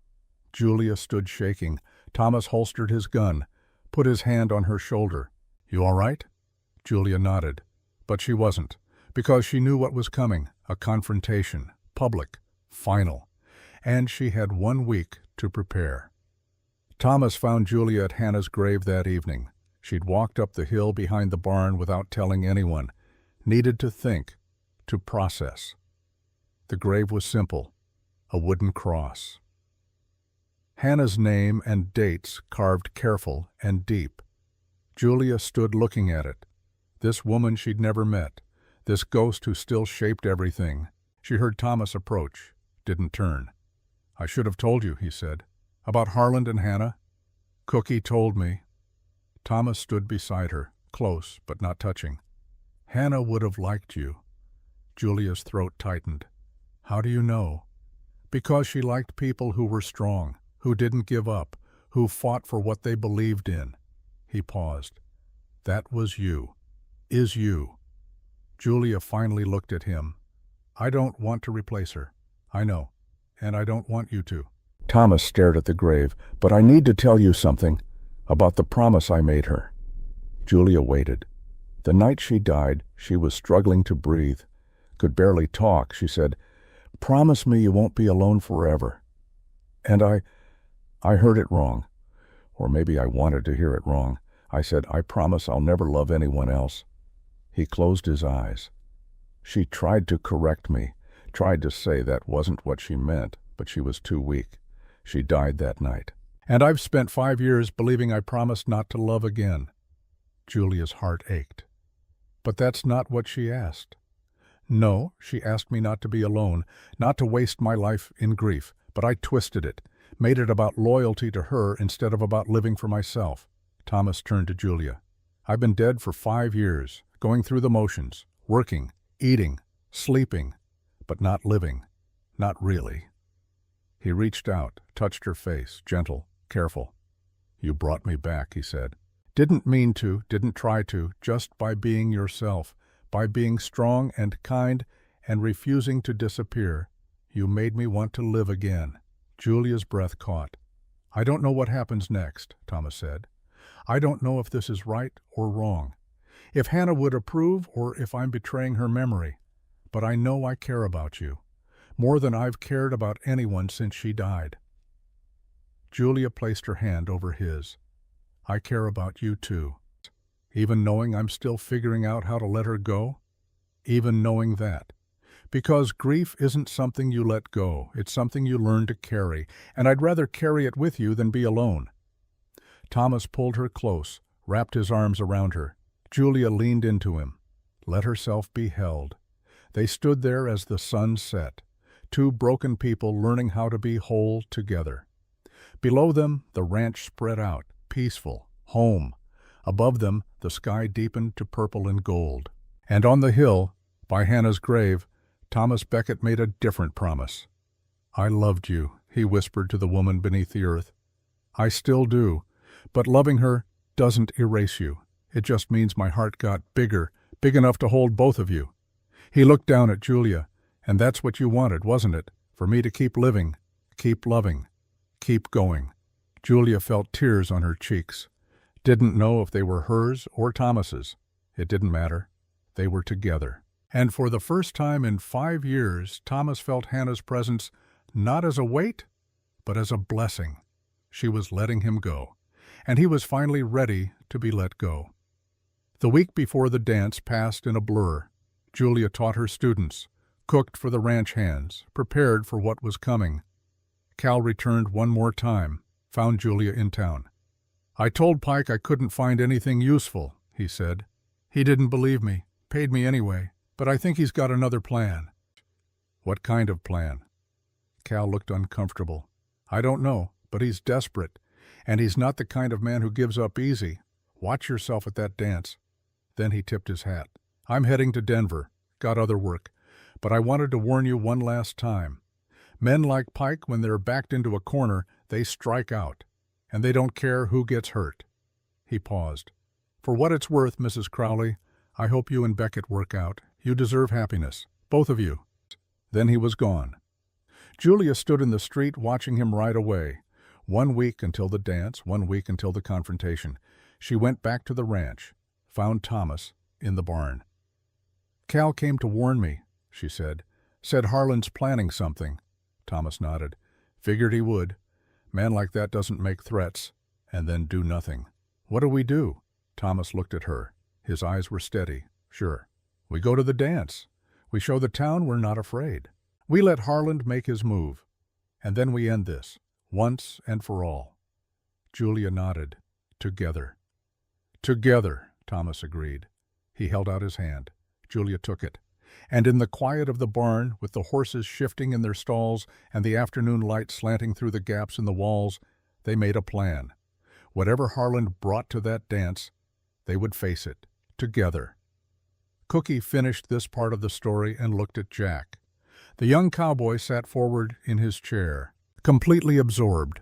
Julia stood shaking. Thomas holstered his gun, put his hand on her shoulder. "You all right?" Julia nodded. But she wasn't, because she knew what was coming, a confrontation, public, final, and she had 1 week to prepare. Thomas found Julia at Hannah's grave that evening. She'd walked up the hill behind the barn without telling anyone, needed to think, to process. The grave was simple, a wooden cross. Hannah's name and dates carved careful and deep. Julia stood looking at it. This woman she'd never met, this ghost who still shaped everything. She heard Thomas approach, didn't turn. "I should have told you," he said. "About Harland and Hannah?" "Cookie told me." Thomas stood beside her, close but not touching. "Hannah would have liked you." Julia's throat tightened. "How do you know?" "Because she liked people who were strong, who didn't give up, who fought for what they believed in." He paused. "That was you. Is you." Julia finally looked at him. "I don't want to replace her. I know. And I don't want you to." Thomas stared at the grave. "But I need to tell you something about the promise I made her." Julia waited. The night she died, she was struggling to breathe, could barely talk. She said, "Promise me you won't be alone forever." And I heard it wrong. Or maybe I wanted to hear it wrong. I said, "I promise I'll never love anyone else." He closed his eyes. She tried to correct me, tried to say that wasn't what she meant, but she was too weak. She died that night. And I've spent 5 years believing I promised not to love again. Julia's heart ached. But that's not what she asked. No, she asked me not to be alone, not to waste my life in grief, but I twisted it, made it about loyalty to her instead of about living for myself. Thomas turned to Julia. "I've been dead for 5 years, going through the motions, working, eating, sleeping, but not living. Not really. He reached out, touched her face, gentle, careful. You brought me back, he said. Didn't mean to, didn't try to, just by being yourself, by being strong and kind and refusing to disappear. You made me want to live again. Julia's breath caught. I don't know what happens next, Thomas said. I don't know if this is right or wrong, if Hannah would approve or if I'm betraying her memory. But I know I care about you, more than I've cared about anyone since she died. Julia placed her hand over his. I care about you too. Even knowing I'm still figuring out how to let her go? Even knowing that. Because grief isn't something you let go, it's something you learn to carry, and I'd rather carry it with you than be alone. Thomas pulled her close, wrapped his arms around her. Julia leaned into him, let herself be held. They stood there as the sun set, two broken people learning how to be whole together. Below them, the ranch spread out, peaceful, home. Above them, the sky deepened to purple and gold. And on the hill, by Hannah's grave, Thomas Becket made a different promise. I loved you, he whispered to the woman beneath the earth. I still do, but loving her doesn't erase you. It just means my heart got bigger, big enough to hold both of you. He looked down at Julia, and that's what you wanted, wasn't it? For me to keep living, keep loving, keep going. Julia felt tears on her cheeks. Didn't know if they were hers or Thomas's. It didn't matter. They were together. And for the first time in 5 years, Thomas felt Hannah's presence not as a weight, but as a blessing. She was letting him go, and he was finally ready to be let go. The week before the dance passed in a blur. Julia taught her students, cooked for the ranch hands, prepared for what was coming. Cal returned one more time, found Julia in town. I told Pike I couldn't find anything useful, he said. He didn't believe me, paid me anyway, but I think he's got another plan. What kind of plan? Cal looked uncomfortable. I don't know, but he's desperate, and he's not the kind of man who gives up easy. Watch yourself at that dance. Then he tipped his hat. I'm heading to Denver, got other work, but I wanted to warn you one last time. Men like Pike, when they're backed into a corner, they strike out, and they don't care who gets hurt. He paused. For what it's worth, Mrs. Crowley, I hope you and Becket work out. You deserve happiness, both of you. Then he was gone. Julia stood in the street watching him ride away. 1 week until the dance, 1 week until the confrontation. She went back to the ranch, found Thomas in the barn. Cal came to warn me, she said. Said Harlan's planning something. Thomas nodded. Figured he would. Man like that doesn't make threats and then do nothing. What do we do? Thomas looked at her. His eyes were steady. Sure. We go to the dance. We show the town we're not afraid. We let Harlan make his move. And then we end this, once and for all. Julia nodded. Together. Together, Thomas agreed. He held out his hand. Julia took it. And in the quiet of the barn, with the horses shifting in their stalls and the afternoon light slanting through the gaps in the walls, they made a plan. Whatever Harlan brought to that dance, they would face it, together. Cookie finished this part of the story and looked at Jack. The young cowboy sat forward in his chair, completely absorbed.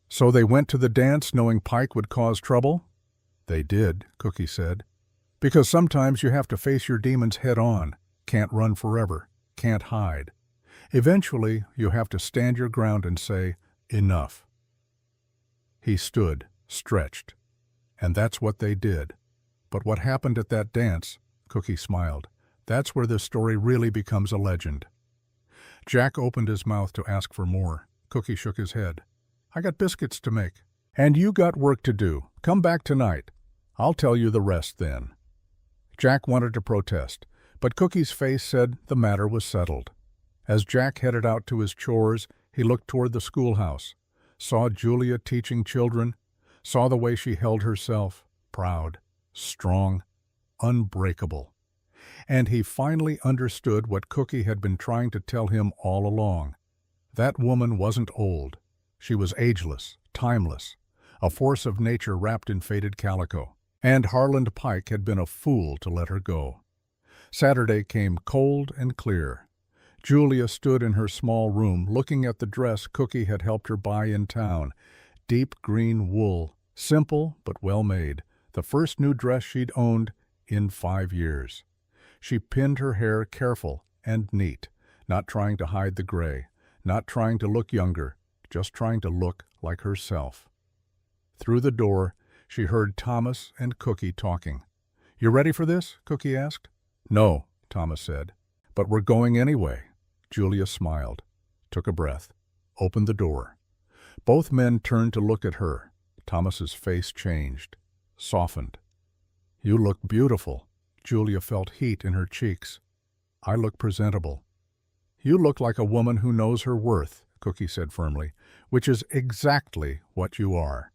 So they went to the dance knowing Pike would cause trouble? They did, Cookie said. Because sometimes you have to face your demons head on, can't run forever, can't hide. Eventually, you have to stand your ground and say, enough. He stood, stretched. And that's what they did. But what happened at that dance, Cookie smiled, that's where this story really becomes a legend. Jack opened his mouth to ask for more. Cookie shook his head. I got biscuits to make. And you got work to do. Come back tonight. I'll tell you the rest then. Jack wanted to protest, but Cookie's face said the matter was settled. As Jack headed out to his chores, he looked toward the schoolhouse, saw Julia teaching children, saw the way she held herself, proud, strong, unbreakable. And he finally understood what Cookie had been trying to tell him all along. That woman wasn't old. She was ageless, timeless, a force of nature wrapped in faded calico. And Harlan Pike had been a fool to let her go. Saturday came cold and clear. Julia stood in her small room, looking at the dress Cookie had helped her buy in town. Deep green wool, simple but well made, the first new dress she'd owned in 5 years. She pinned her hair careful and neat, not trying to hide the gray, not trying to look younger, just trying to look like herself. Through the door, she heard Thomas and Cookie talking. "You ready for this?" Cookie asked. "No," Thomas said. "But we're going anyway." Julia smiled, took a breath, opened the door. Both men turned to look at her. Thomas's face changed, softened. "You look beautiful." Julia felt heat in her cheeks. "I look presentable." "You look like a woman who knows her worth," Cookie said firmly, "which is exactly what you are."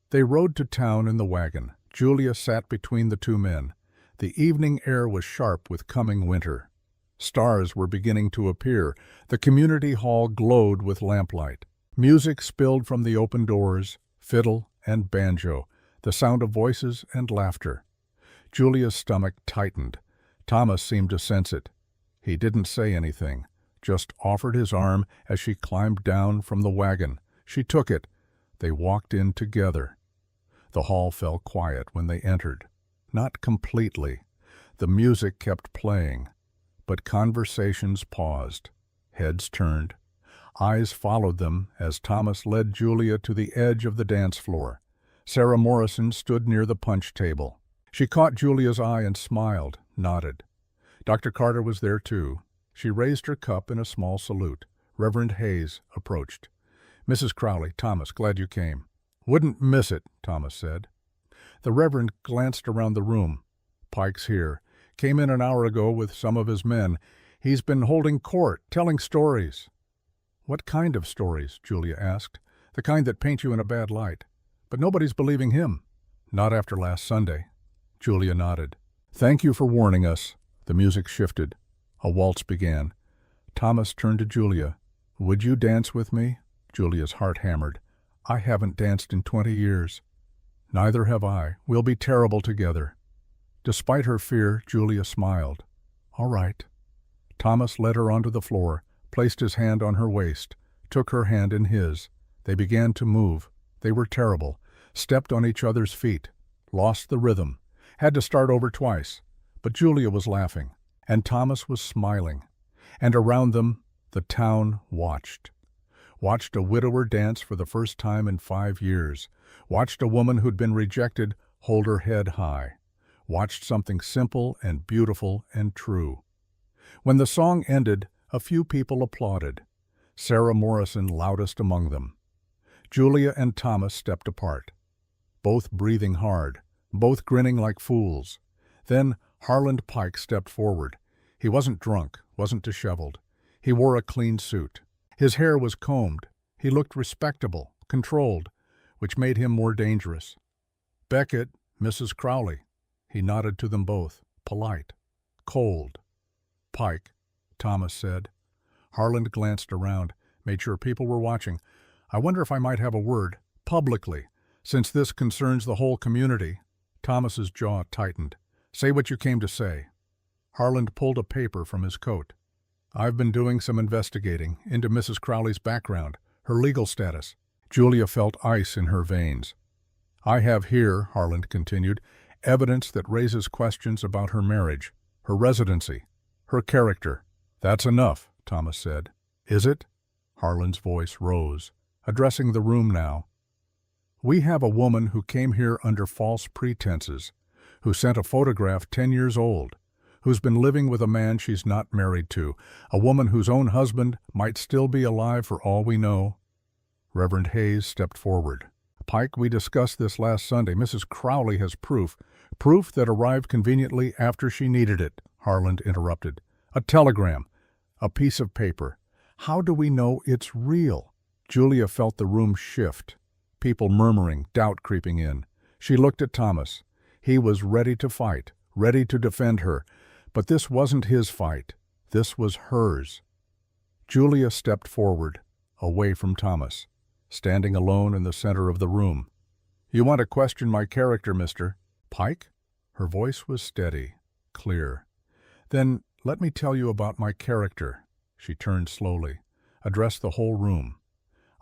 They rode to town in the wagon. Julia sat between the two men. The evening air was sharp with coming winter. Stars were beginning to appear. The community hall glowed with lamplight. Music spilled from the open doors, fiddle and banjo, the sound of voices and laughter. Julia's stomach tightened. Thomas seemed to sense it. He didn't say anything, just offered his arm as she climbed down from the wagon. She took it. They walked in together. The hall fell quiet when they entered. Not completely. The music kept playing, but conversations paused. Heads turned. Eyes followed them as Thomas led Julia to the edge of the dance floor. Sarah Morrison stood near the punch table. She caught Julia's eye and smiled, nodded. Dr. Carter was there too. She raised her cup in a small salute. Reverend Hayes approached. "Mrs. Crowley, Thomas, glad you came." "Wouldn't miss it," Thomas said. The Reverend glanced around the room. "Pike's here. Came in an hour ago with some of his men. He's been holding court, telling stories." "What kind of stories?" Julia asked. "The kind that paint you in a bad light. But nobody's believing him." "Not after last Sunday." Julia nodded. "Thank you for warning us." The music shifted. A waltz began. Thomas turned to Julia. "Would you dance with me?" Julia's heart hammered. "I haven't danced in 20 years. "Neither have I. We'll be terrible together." Despite her fear, Julia smiled. "All right." Thomas led her onto the floor, placed his hand on her waist, took her hand in his. They began to move. They were terrible. Stepped on each other's feet. Lost the rhythm. Had to start over twice. But Julia was laughing. And Thomas was smiling. And around them, the town watched. Watched a widower dance for the first time in 5 years. Watched a woman who'd been rejected hold her head high. Watched something simple and beautiful and true. When the song ended, a few people applauded. Sarah Morrison loudest among them. Julia and Thomas stepped apart. Both breathing hard, both grinning like fools. Then Harland Pike stepped forward. He wasn't drunk, wasn't disheveled. He wore a clean suit. His hair was combed. He looked respectable, controlled, which made him more dangerous. "Beckett, Mrs. Crowley." He nodded to them both, polite, cold. "Pike," Thomas said. Harland glanced around, made sure people were watching. "I wonder if I might have a word, publicly, since this concerns the whole community." Thomas's jaw tightened. "Say what you came to say." Harland pulled a paper from his coat. "I've been doing some investigating into Mrs. Crowley's background, her legal status." Julia felt ice in her veins. "I have here," Harland continued, "evidence that raises questions about her marriage, her residency, her character." "That's enough," Thomas said. "Is it?" Harland's voice rose, addressing the room now. "We have a woman who came here under false pretenses, who sent a photograph 10 years old, who's been living with a man she's not married to, a woman whose own husband might still be alive for all we know." Reverend Hayes stepped forward. "Pike, we discussed this last Sunday. Mrs. Crowley has proof that arrived conveniently after she needed it," Harland interrupted. "A telegram, a piece of paper. How do we know it's real?" Julia felt the room shift, people murmuring, doubt creeping in. She looked at Thomas. He was ready to fight, ready to defend her. But this wasn't his fight. This was hers. Julia stepped forward, away from Thomas, standing alone in the center of the room. "You want to question my character, Mr. Pike?" Her voice was steady, clear. "Then let me tell you about my character. She turned slowly, addressed the whole room.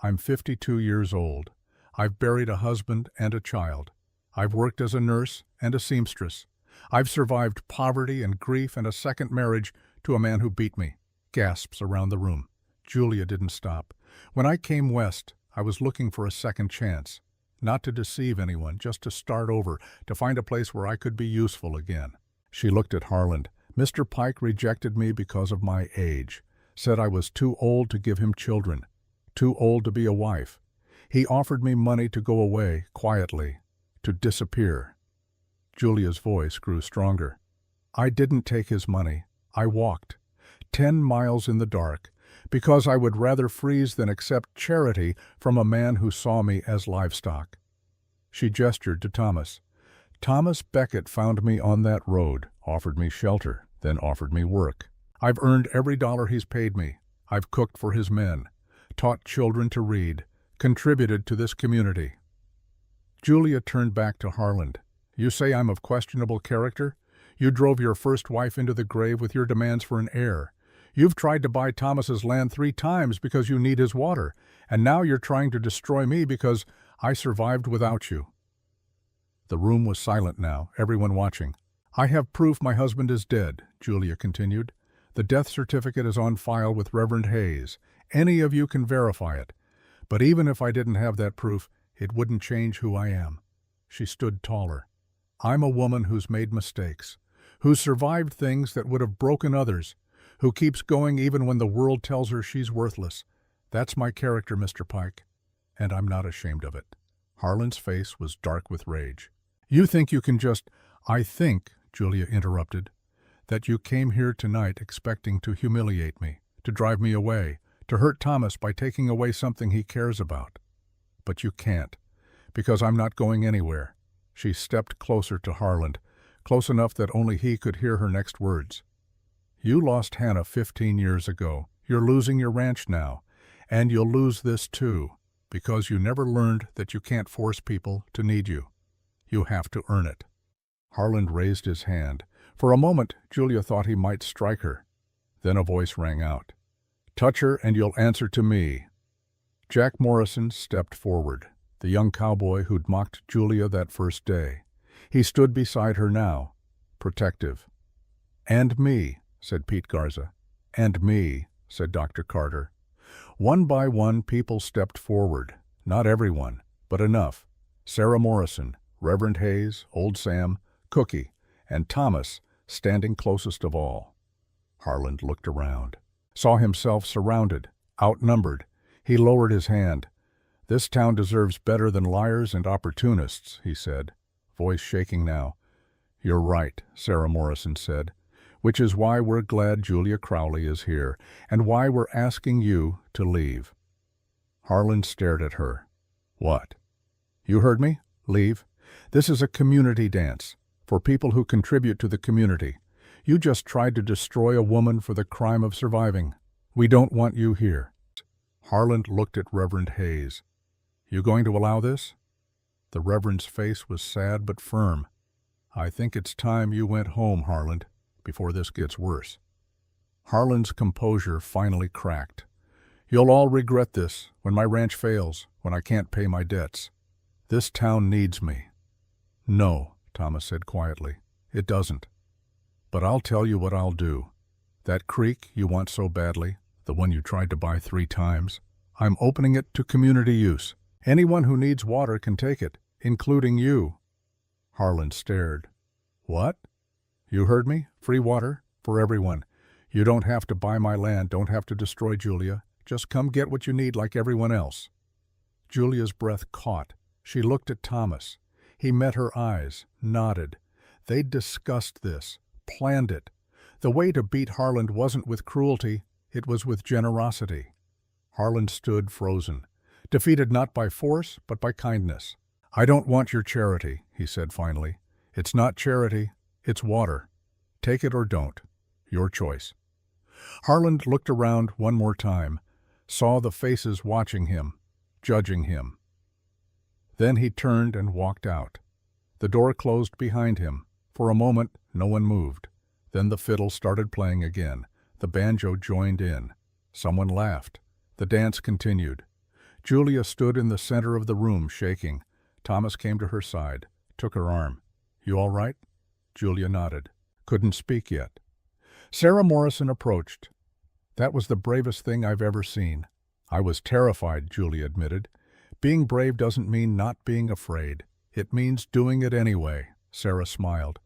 I'm 52 years old. I've buried a husband and a child. I've worked as a nurse and a seamstress. I've survived poverty and grief and a second marriage to a man who beat me. Gasps around the room. Julia didn't stop. When I came west, I was looking for a second chance. Not to deceive anyone, just to start over, to find a place where I could be useful again. She looked at Harland. Mr. Pike rejected me because of my age. Said I was too old to give him children. Too old to be a wife. He offered me money to go away, quietly. To disappear. Julia's voice grew stronger. I didn't take his money. I walked. 10 miles in the dark, because I would rather freeze than accept charity from a man who saw me as livestock. She gestured to Thomas. Thomas Beckett found me on that road, offered me shelter, then offered me work. I've earned every dollar he's paid me. I've cooked for his men, taught children to read, contributed to this community. Julia turned back to Harland. You say I'm of questionable character? You drove your first wife into the grave with your demands for an heir. You've tried to buy Thomas's land 3 times because you need his water, and now you're trying to destroy me because I survived without you. The room was silent now, everyone watching. I have proof my husband is dead, Julia continued. The death certificate is on file with Reverend Hayes. Any of you can verify it. But even if I didn't have that proof, it wouldn't change who I am. She stood taller. I'm a woman who's made mistakes, who's survived things that would have broken others, who keeps going even when the world tells her she's worthless. That's my character, Mr. Pike, and I'm not ashamed of it. Harland's face was dark with rage. You think you can just— I think, Julia interrupted, that you came here tonight expecting to humiliate me, to drive me away, to hurt Thomas by taking away something he cares about. But you can't, because I'm not going anywhere. She stepped closer to Harland, close enough that only he could hear her next words. You lost Hannah 15 years ago. You're losing your ranch now, and you'll lose this too, because you never learned that you can't force people to need you. You have to earn it. Harland raised his hand. For a moment, Julia thought he might strike her. Then a voice rang out. Touch her and you'll answer to me. Jack Morrison stepped forward, the young cowboy who'd mocked Julia that first day. He stood beside her now, protective. And me, said Pete Garza. And me, said Dr. Carter. One by one, people stepped forward. Not everyone, but enough. Sarah Morrison, Reverend Hayes, Old Sam, Cookie, and Thomas standing closest of all. Harland looked around, saw himself surrounded, outnumbered. He lowered his hand. This town deserves better than liars and opportunists, he said, voice shaking now. You're right, Sarah Morrison said, which is why we're glad Julia Crowley is here, and why we're asking you to leave. Harland stared at her. What? You heard me? Leave? This is a community dance, for people who contribute to the community. You just tried to destroy a woman for the crime of surviving. We don't want you here. Harland looked at Reverend Hayes. You going to allow this? The Reverend's face was sad but firm. I think it's time you went home, Harland, before this gets worse. Harland's composure finally cracked. You'll all regret this when my ranch fails, when I can't pay my debts. This town needs me. No, Thomas said quietly, it doesn't. But I'll tell you what I'll do. That creek you want so badly, the one you tried to buy 3 times, I'm opening it to community use. Anyone who needs water can take it, including you. Harland stared. What? You heard me? Free water for everyone. You don't have to buy my land, don't have to destroy Julia. Just come get what you need like everyone else. Julia's breath caught. She looked at Thomas. He met her eyes, nodded. They'd discussed this, planned it. The way to beat Harland wasn't with cruelty, it was with generosity. Harland stood frozen, defeated not by force, but by kindness. I don't want your charity, he said finally. It's not charity, it's water. Take it or don't. Your choice. Harland looked around one more time, saw the faces watching him, judging him. Then he turned and walked out. The door closed behind him. For a moment, no one moved. Then the fiddle started playing again. The banjo joined in. Someone laughed. The dance continued. Julia stood in the center of the room, shaking. Thomas came to her side, took her arm. "You all right?" Julia nodded. Couldn't speak yet. Sarah Morrison approached. "That was the bravest thing I've ever seen." "I was terrified," Julia admitted. "Being brave doesn't mean not being afraid. It means doing it anyway." Sarah smiled.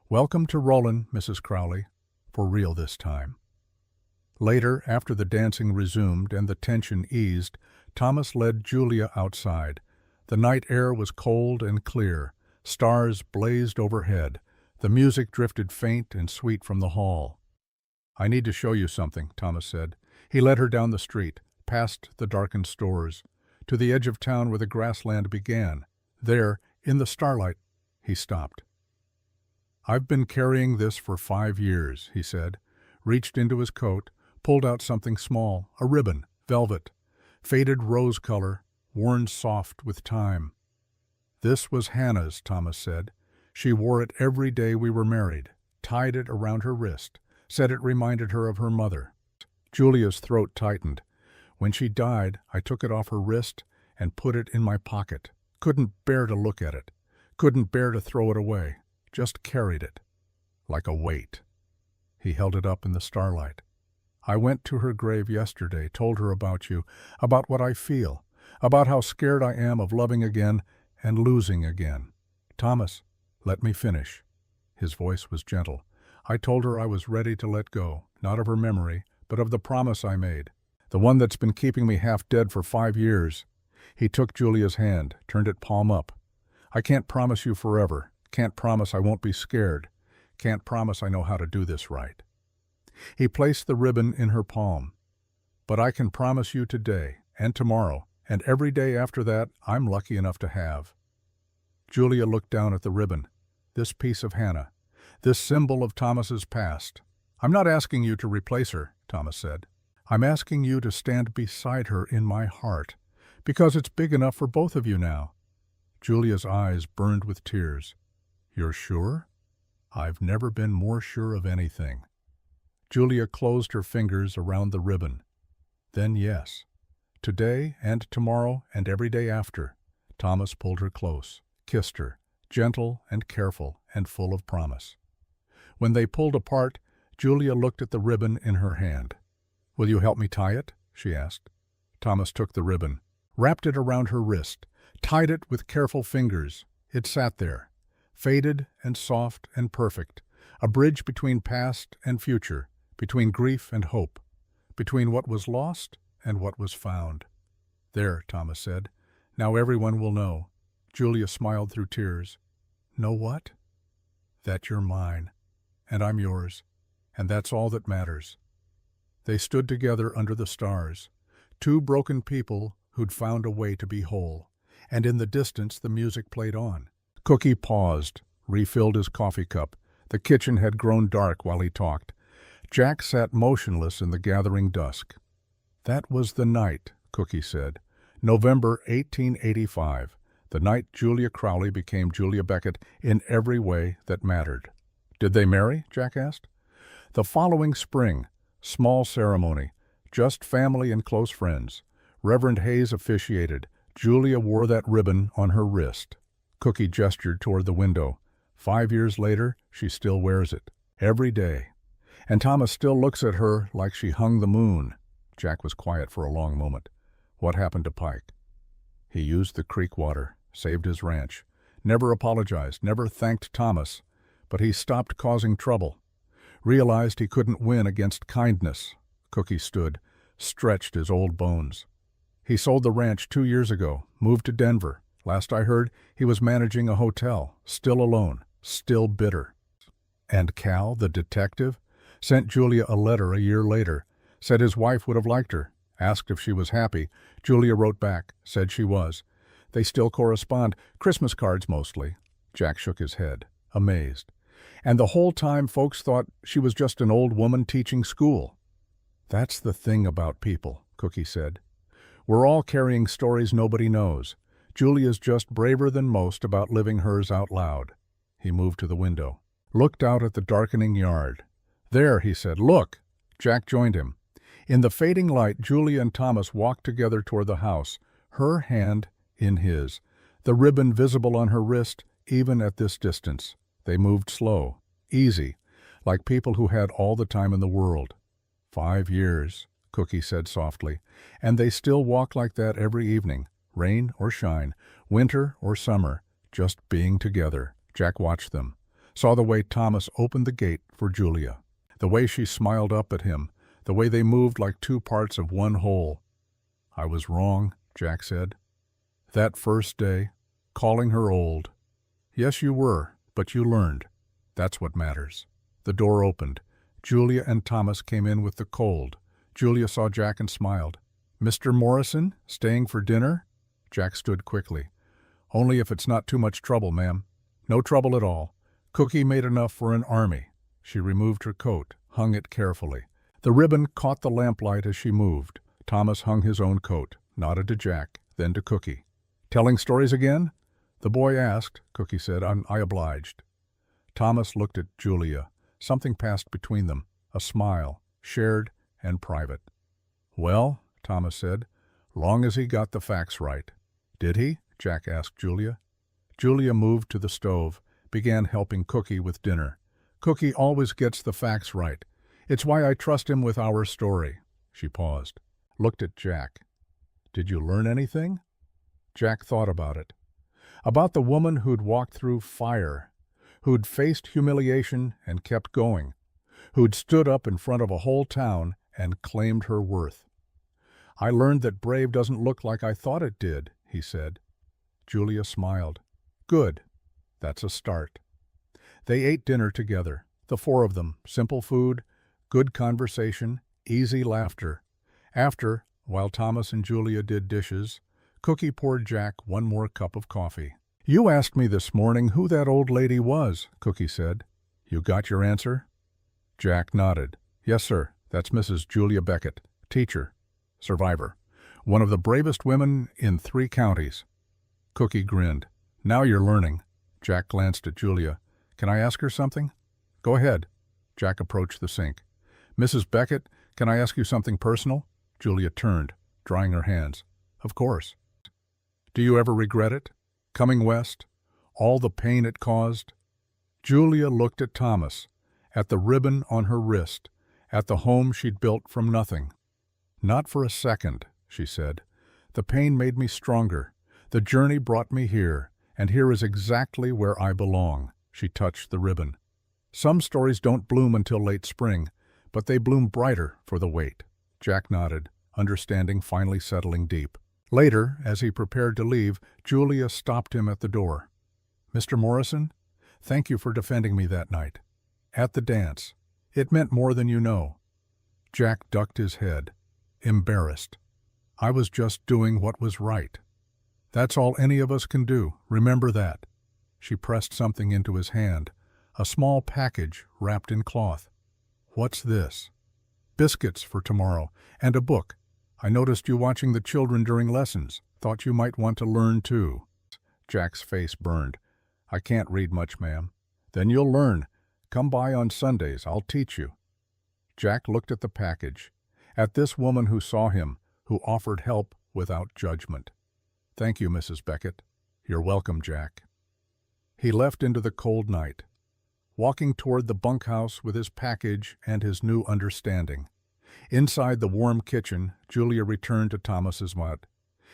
"Welcome to Roland, Mrs. Crowley. For real this time." Later, after the dancing resumed and the tension eased, Thomas led Julia outside. The night air was cold and clear. Stars blazed overhead. The music drifted faint and sweet from the hall. "I need to show you something," Thomas said. He led her down the street, past the darkened stores, to the edge of town where the grassland began. There, in the starlight, he stopped. "I've been carrying this for 5 years," he said, reached into his coat, pulled out something small, a ribbon, velvet, faded rose color, worn soft with time. "This was Hannah's," Thomas said. "She wore it every day we were married, tied it around her wrist, said it reminded her of her mother." Julia's throat tightened. "When she died, I took it off her wrist and put it in my pocket. Couldn't bear to look at it. Couldn't bear to throw it away. Just carried it. Like a weight." He held it up in the starlight. "I went to her grave yesterday, told her about you, about what I feel, about how scared I am of loving again and losing again." "Thomas, let me finish." His voice was gentle. "I told her I was ready to let go, not of her memory, but of the promise I made, the one that's been keeping me half dead for 5 years. He took Julia's hand, turned it palm up. "I can't promise you forever, can't promise I won't be scared, can't promise I know how to do this right." He placed the ribbon in her palm. "But I can promise you today, and tomorrow, and every day after that I'm lucky enough to have." Julia looked down at the ribbon. This piece of Hannah, this symbol of Thomas's past. "I'm not asking you to replace her," Thomas said. "I'm asking you to stand beside her in my heart, because it's big enough for both of you now." Julia's eyes burned with tears. "You're sure?" "I've never been more sure of anything." Julia closed her fingers around the ribbon. "Then yes. Today and tomorrow and every day after." Thomas pulled her close, kissed her, gentle and careful and full of promise. When they pulled apart, Julia looked at the ribbon in her hand. "Will you help me tie it?" she asked. Thomas took the ribbon, wrapped it around her wrist, tied it with careful fingers. It sat there, faded and soft and perfect, a bridge between past and future, between grief and hope, between what was lost and what was found. "There," Thomas said. "Now everyone will know." Julia smiled through tears. "Know what?" "That you're mine, and I'm yours, and that's all that matters." They stood together under the stars, two broken people who'd found a way to be whole, and in the distance the music played on. Cookie paused, refilled his coffee cup. The kitchen had grown dark while he talked. Jack sat motionless in the gathering dusk. "That was the night," Cookie said. "November 1885, the night Julia Crowley became Julia Beckett in every way that mattered." "Did they marry?" Jack asked. "The following spring, small ceremony, just family and close friends. Reverend Hayes officiated. Julia wore that ribbon on her wrist." Cookie gestured toward the window. 5 years later, she still wears it. Every day. And Thomas still looks at her like she hung the moon." Jack was quiet for a long moment. "What happened to Pike?" "He used the creek water, saved his ranch. Never apologized, never thanked Thomas. But he stopped causing trouble. Realized he couldn't win against kindness." Cookie stood, stretched his old bones. "He sold the ranch 2 years ago, moved to Denver. Last I heard, he was managing a hotel, still alone, still bitter." "And Cal, the detective, sent Julia a letter a year later, said his wife would have liked her, asked if she was happy. Julia wrote back, said she was. They still correspond, Christmas cards mostly." Jack shook his head, amazed. "And the whole time folks thought she was just an old woman teaching school." "That's the thing about people," Cookie said. "We're all carrying stories nobody knows. Julia's just braver than most about living hers out loud." He moved to the window, looked out at the darkening yard. "There," he said, "look!" Jack joined him. In the fading light, Julia and Thomas walked together toward the house, her hand in his, the ribbon visible on her wrist even at this distance. They moved slow, easy, like people who had all the time in the world. 5 years, Cookie said softly, and they still walk like that every evening, rain or shine, winter or summer, just being together. Jack watched them, saw the way Thomas opened the gate for Julia, the way she smiled up at him, the way they moved like two parts of one whole. "I was wrong," Jack said. "That first day, calling her old. Yes, you were, but you learned. That's what matters." The door opened. Julia and Thomas came in with the cold. Julia saw Jack and smiled. "Mr. Morrison, staying for dinner?" Jack stood quickly. "Only if it's not too much trouble, ma'am." "No trouble at all. Cookie made enough for an army." She removed her coat, hung it carefully. The ribbon caught the lamplight as she moved. Thomas hung his own coat, nodded to Jack, then to Cookie. "Telling stories again?" The boy asked. Cookie said, I obliged." Thomas looked at Julia. Something passed between them, a smile, shared and private. "Well," Thomas said, "long as he got the facts right." "Did he?" Jack asked Julia. Julia moved to the stove, began helping Cookie with dinner. "Cookie always gets the facts right. It's why I trust him with our story." She paused, looked at Jack. "Did you learn anything?" Jack thought about it. About the woman who'd walked through fire, who'd faced humiliation and kept going, who'd stood up in front of a whole town and claimed her worth. "I learned that brave doesn't look like I thought it did," he said. Julia smiled. "Good. That's a start." They ate dinner together, the four of them, simple food, good conversation, easy laughter. After, while Thomas and Julia did dishes, Cookie poured Jack one more cup of coffee. "You asked me this morning who that old lady was," Cookie said. "You got your answer?" Jack nodded. "Yes, sir. That's Mrs. Julia Beckett, teacher, survivor, one of the bravest women in 3 counties. Cookie grinned. "Now you're learning." Jack glanced at Julia. "Can I ask her something?" "Go ahead." Jack approached the sink. "Mrs. Beckett, can I ask you something personal?" Julia turned, drying her hands. "Of course." "Do you ever regret it? Coming west? All the pain it caused?" Julia looked at Thomas, at the ribbon on her wrist, at the home she'd built from nothing. "Not for a second," she said. "The pain made me stronger. The journey brought me here, and here is exactly where I belong." She touched the ribbon. "Some stories don't bloom until late spring, but they bloom brighter for the wait." Jack nodded, understanding finally settling deep. Later, as he prepared to leave, Julia stopped him at the door. "Mr. Morrison, thank you for defending me that night. At the dance. It meant more than you know." Jack ducked his head, embarrassed. "I was just doing what was right. That's all any of us can do, remember that." She pressed something into his hand, a small package wrapped in cloth. "What's this?" "Biscuits for tomorrow, and a book. I noticed you watching the children during lessons. Thought you might want to learn too." Jack's face burned. "I can't read much, ma'am." "Then you'll learn. Come by on Sundays. I'll teach you." Jack looked at the package, at this woman who saw him, who offered help without judgment. "Thank you, Mrs. Beckett." "You're welcome, Jack." He left into the cold night, walking toward the bunkhouse with his package and his new understanding. Inside the warm kitchen, Julia returned to Thomas's hut.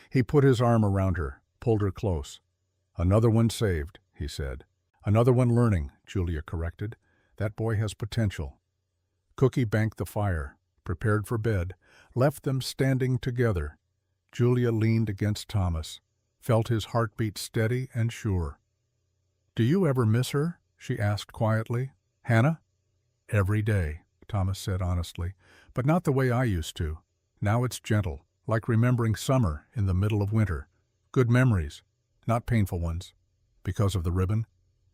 He put his arm around her, pulled her close. "Another one saved," he said. "Another one learning," Julia corrected. "That boy has potential." Cookie banked the fire, prepared for bed, left them standing together. Julia leaned against Thomas, felt his heartbeat steady and sure. "Do you ever miss her?" she asked quietly. "Hannah?" "Every day," Thomas said honestly, "but not the way I used to. Now it's gentle, like remembering summer in the middle of winter. Good memories, not painful ones. Because of the ribbon,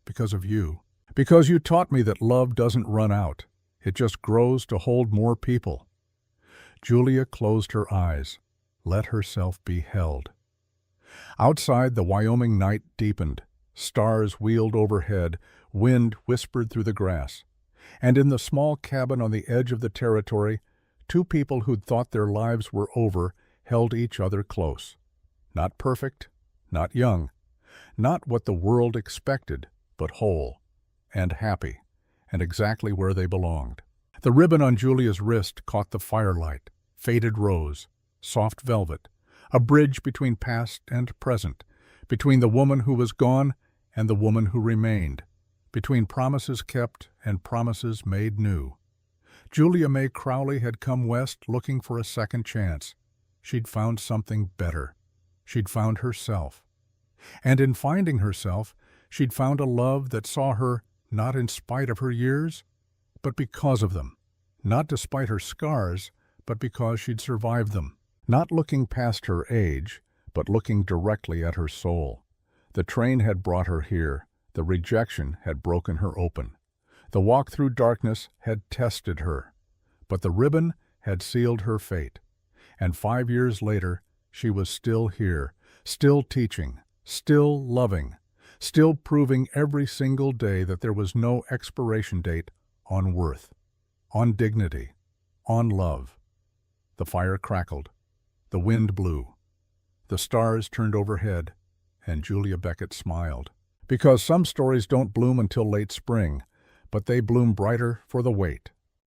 because of you. Because you taught me that love doesn't run out. It just grows to hold more people." Julia closed her eyes, let herself be held. Outside, the Wyoming night deepened. Stars wheeled overhead, wind whispered through the grass. And in the small cabin on the edge of the territory, Two people who'd thought their lives were over held each other close. Not perfect, not young, not what the world expected, but whole and happy, and exactly where they belonged. The ribbon on Julia's wrist caught the firelight, faded rose, soft velvet, a bridge between past and present, between the woman who was gone and the woman who remained, between promises kept and promises made new. Julia May Crowley had come west looking for a second chance. She'd found something better. She'd found herself. And in finding herself, she'd found a love that saw her not in spite of her years, but because of them. Not despite her scars, but because she'd survived them. Not looking past her age, but looking directly at her soul. The train had brought her here. The rejection had broken her open. The walk through darkness had tested her. But the ribbon had sealed her fate. And 5 years later, she was still here, still teaching, still loving, still proving every single day that there was no expiration date on worth, on dignity, on love. The fire crackled. The wind blew. The stars turned overhead, and Julia Beckett smiled. Because some stories don't bloom until late spring, but they bloom brighter for the wait.